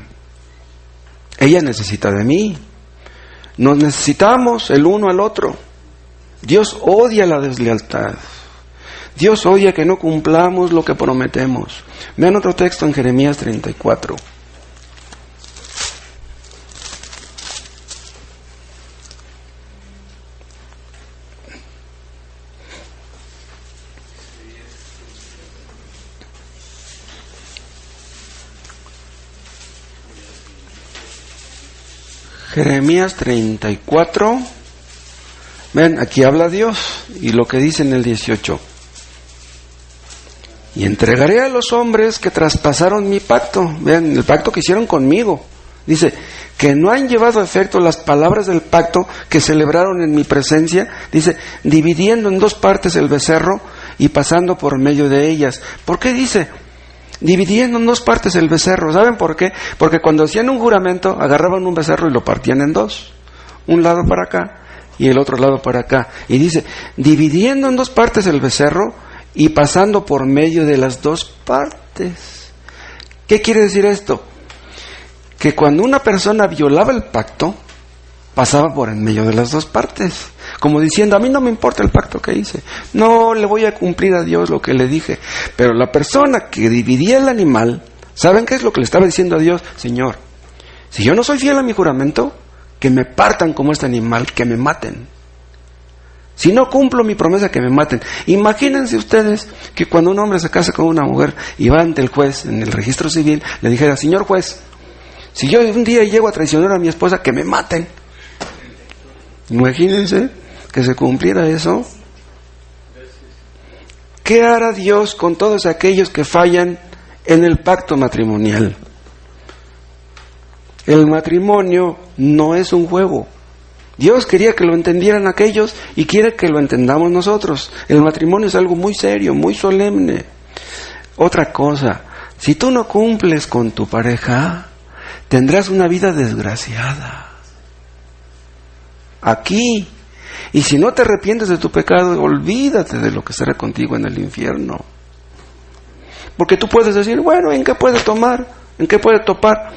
S1: Ella necesita de mí. Nos necesitamos el uno al otro. Dios odia la deslealtad. Dios odia que no cumplamos lo que prometemos. Vean otro texto en Jeremías 34. Jeremías 34. Ven, aquí habla Dios y lo que dice en el 18. Y entregaré a los hombres que traspasaron mi pacto. Vean, el pacto que hicieron conmigo. Dice, que no han llevado a efecto las palabras del pacto que celebraron en mi presencia. Dice, dividiendo en dos partes el becerro y pasando por medio de ellas. ¿Por qué dice? Dividiendo en dos partes el becerro. ¿Saben por qué? Porque cuando hacían un juramento, agarraban un becerro y lo partían en dos. Un lado para acá y el otro lado para acá. Y dice, dividiendo en dos partes el becerro y pasando por medio de las dos partes. ¿Qué quiere decir esto? Que cuando una persona violaba el pacto, pasaba por en medio de las dos partes. Como diciendo, a mí no me importa el pacto que hice. No le voy a cumplir a Dios lo que le dije. Pero la persona que dividía el animal, ¿saben qué es lo que le estaba diciendo a Dios? Señor, si yo no soy fiel a mi juramento, que me partan como este animal, que me maten. Si no cumplo mi promesa, que me maten. Imagínense ustedes que cuando un hombre se casa con una mujer y va ante el juez en el registro civil, le dijera, señor juez, si yo un día llego a traicionar a mi esposa, que me maten. Imagínense que se cumpliera eso. ¿Qué hará Dios con todos aquellos que fallan en el pacto matrimonial? El matrimonio no es un juego. Dios quería que lo entendieran aquellos y quiere que lo entendamos nosotros. El matrimonio es algo muy serio, muy solemne. Otra cosa, si tú no cumples con tu pareja, tendrás una vida desgraciada. Aquí. Y si no te arrepientes de tu pecado, olvídate de lo que será contigo en el infierno. Porque tú puedes decir, bueno, ¿en qué puede tomar? ¿En qué puede topar?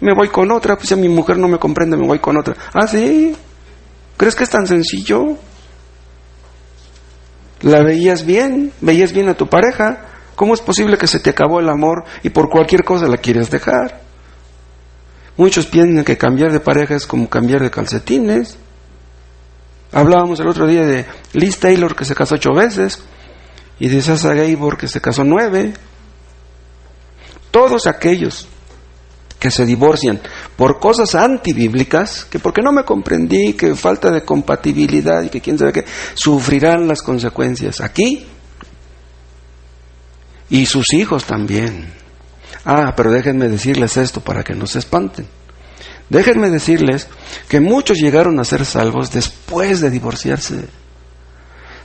S1: Me voy con otra, pues si mi mujer no me comprende, me voy con otra. ¿Ah, sí? ¿Crees que es tan sencillo? ¿La veías bien a tu pareja? ¿Cómo es posible que se te acabó el amor y por cualquier cosa la quieres dejar? Muchos piensan que cambiar de pareja es como cambiar de calcetines. Hablábamos el otro día de Liz Taylor, que se casó 8 veces, y de Sasha Gabor, que se casó 9. Todos aquellos que se divorcian por cosas antibíblicas, que porque no me comprendí, que falta de compatibilidad y que quién sabe qué, sufrirán las consecuencias aquí y sus hijos también. Pero déjenme decirles esto para que no se espanten. Déjenme decirles que muchos llegaron a ser salvos después de divorciarse.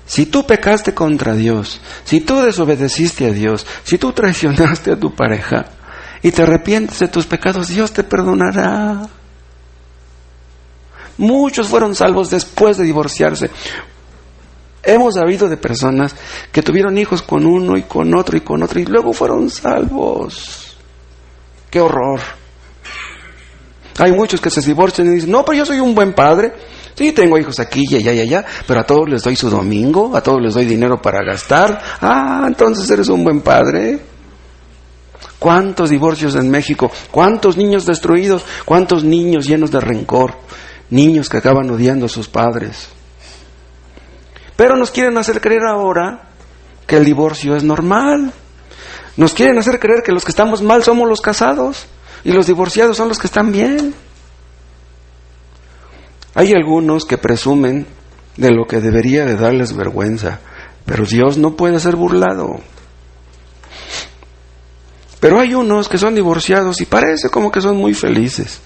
S1: Si tú pecaste contra Dios, si tú desobedeciste a Dios, si tú traicionaste a tu pareja y te arrepientes de tus pecados, Dios te perdonará. Muchos fueron salvos después de divorciarse. Hemos sabido de personas que tuvieron hijos con uno y con otro y con otro y luego fueron salvos. ¡Qué horror! Hay muchos que se divorcian y dicen, no, pero yo soy un buen padre. Sí, tengo hijos aquí y allá, pero a todos les doy su domingo, a todos les doy dinero para gastar. Entonces eres un buen padre. ¿Cuántos divorcios en México? ¿Cuántos niños destruidos? ¿Cuántos niños llenos de rencor? Niños que acaban odiando a sus padres. Pero nos quieren hacer creer ahora que el divorcio es normal. Nos quieren hacer creer que los que estamos mal somos los casados y los divorciados son los que están bien. Hay algunos que presumen de lo que debería de darles vergüenza, pero Dios no puede ser burlado. Pero hay unos que son divorciados y parece como que son muy felices.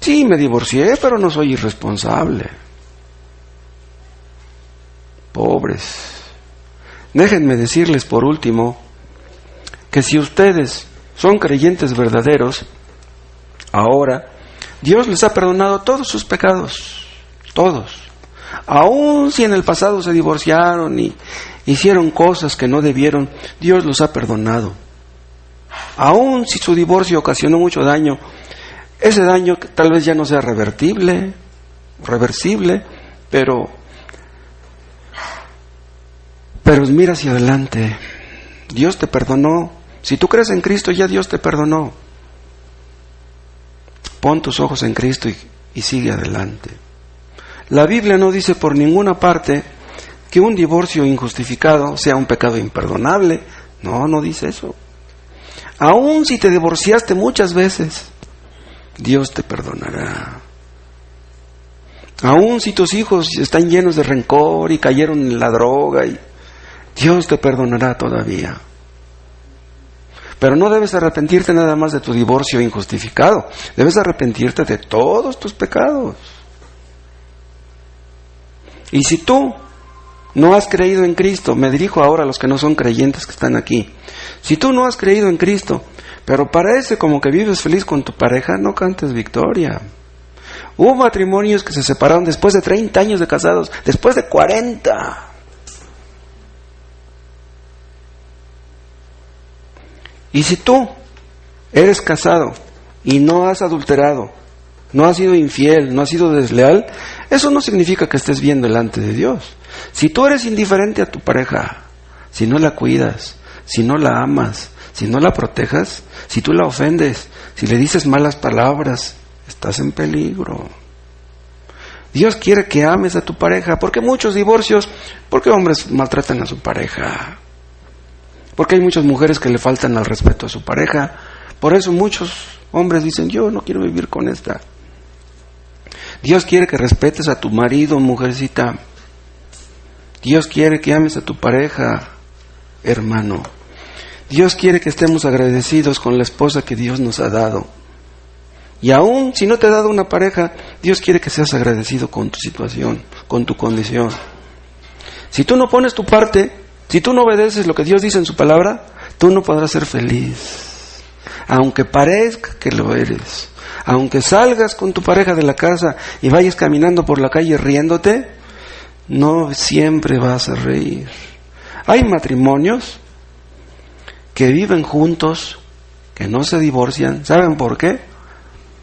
S1: Sí, me divorcié, pero no soy irresponsable. hombres. Déjenme decirles por último que si ustedes son creyentes verdaderos, ahora Dios les ha perdonado todos sus pecados, todos. Aun si en el pasado se divorciaron y hicieron cosas que no debieron, Dios los ha perdonado. Aun si su divorcio ocasionó mucho daño, ese daño tal vez ya no sea reversible, pero mira hacia adelante. Dios te perdonó. Si tú crees en Cristo, ya Dios te perdonó. Pon tus ojos en Cristo y sigue adelante. La Biblia no dice por ninguna parte que un divorcio injustificado sea un pecado imperdonable. No dice eso. Aun si te divorciaste muchas veces, Dios te perdonará. Aun si tus hijos están llenos de rencor y cayeron en la droga, Dios te perdonará todavía. Pero no debes arrepentirte nada más de tu divorcio injustificado. Debes arrepentirte de todos tus pecados. Y si tú no has creído en Cristo, me dirijo ahora a los que no son creyentes que están aquí. Si tú no has creído en Cristo, pero parece como que vives feliz con tu pareja, no cantes victoria. Hubo matrimonios que se separaron después de 30 años de casados, después de 40. Y si tú eres casado y no has adulterado, no has sido infiel, no has sido desleal, eso no significa que estés bien delante de Dios. Si tú eres indiferente a tu pareja, si no la cuidas, si no la amas, si no la protejas, si tú la ofendes, si le dices malas palabras, estás en peligro. Dios quiere que ames a tu pareja, porque muchos divorcios, porque hombres maltratan a su pareja, porque hay muchas mujeres que le faltan al respeto a su pareja. Por eso muchos hombres dicen, yo no quiero vivir con esta. Dios quiere que respetes a tu marido, mujercita. Dios quiere que ames a tu pareja, hermano. Dios quiere que estemos agradecidos con la esposa que Dios nos ha dado. Y aún si no te ha dado una pareja, Dios quiere que seas agradecido con tu situación, con tu condición. Si tú no pones tu parte, si tú no obedeces lo que Dios dice en su palabra, tú no podrás ser feliz. Aunque parezca que lo eres, aunque salgas con tu pareja de la casa y vayas caminando por la calle riéndote, no siempre vas a reír. Hay matrimonios que viven juntos, que no se divorcian. ¿Saben por qué?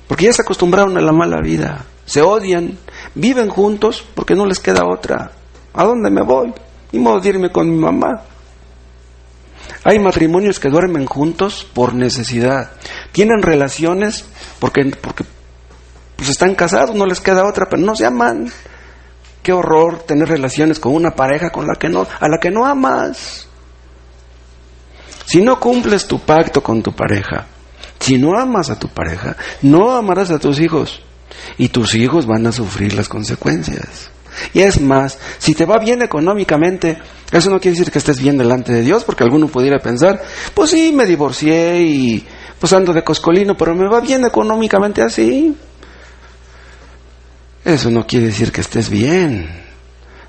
S1: Porque ya se acostumbraron a la mala vida, se odian, viven juntos porque no les queda otra. ¿A dónde me voy? Ni modo de irme con mi mamá. Hay matrimonios que duermen juntos por necesidad. Tienen relaciones porque pues están casados, no les queda otra, pero no se aman. Qué horror tener relaciones con una pareja a la que no amas. Si no cumples tu pacto con tu pareja, si no amas a tu pareja, no amarás a tus hijos. Y tus hijos van a sufrir las consecuencias. Y es más, si te va bien económicamente, eso no quiere decir que estés bien delante de Dios, porque alguno pudiera pensar, pues sí, me divorcié y pues ando de coscolino, pero me va bien económicamente así. Eso no quiere decir que estés bien.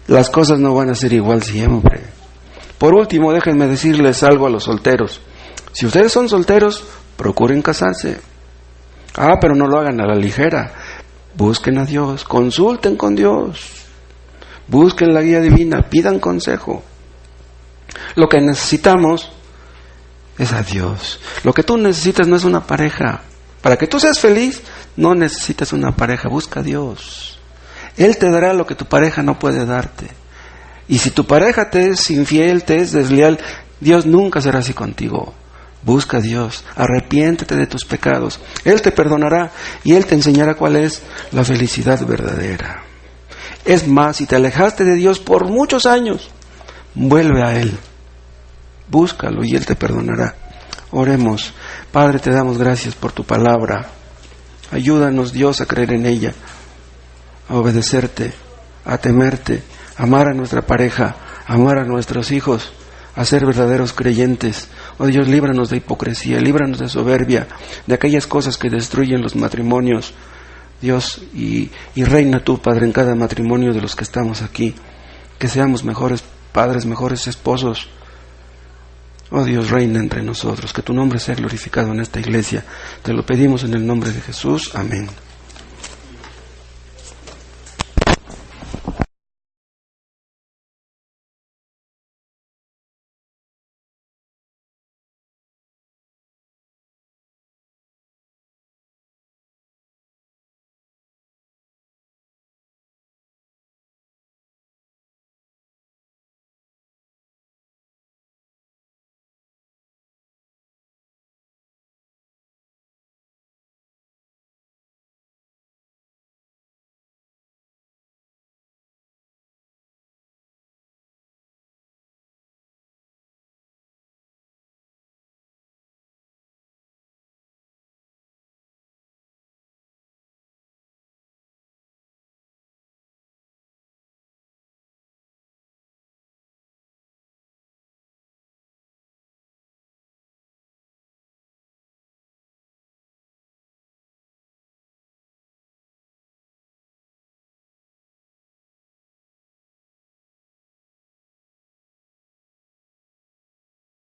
S1: Las cosas no van a ser igual siempre. Por último, déjenme decirles algo a los solteros. Si ustedes son solteros, procuren casarse. Pero no lo hagan a la ligera. Busquen a Dios, consulten con Dios. Busquen la guía divina, pidan consejo. Lo que necesitamos es a Dios. Lo que tú necesitas no es una pareja. Para que tú seas feliz, no necesitas una pareja, busca a Dios. Él te dará lo que tu pareja no puede darte. Y si tu pareja te es infiel, te es desleal, Dios nunca será así contigo. Busca a Dios, arrepiéntete de tus pecados. Él te perdonará y Él te enseñará cuál es la felicidad verdadera. Es más, si te alejaste de Dios por muchos años, vuelve a Él. Búscalo y Él te perdonará. Oremos. Padre, te damos gracias por tu palabra. Ayúdanos, Dios, a creer en ella, a obedecerte, a temerte, a amar a nuestra pareja, a amar a nuestros hijos, a ser verdaderos creyentes. Oh Dios, líbranos de hipocresía, líbranos de soberbia, de aquellas cosas que destruyen los matrimonios. Dios, y reina tú, Padre, en cada matrimonio de los que estamos aquí, que seamos mejores padres, mejores esposos. Oh Dios, reina entre nosotros, que tu nombre sea glorificado en esta iglesia. Te lo pedimos en el nombre de Jesús. Amén.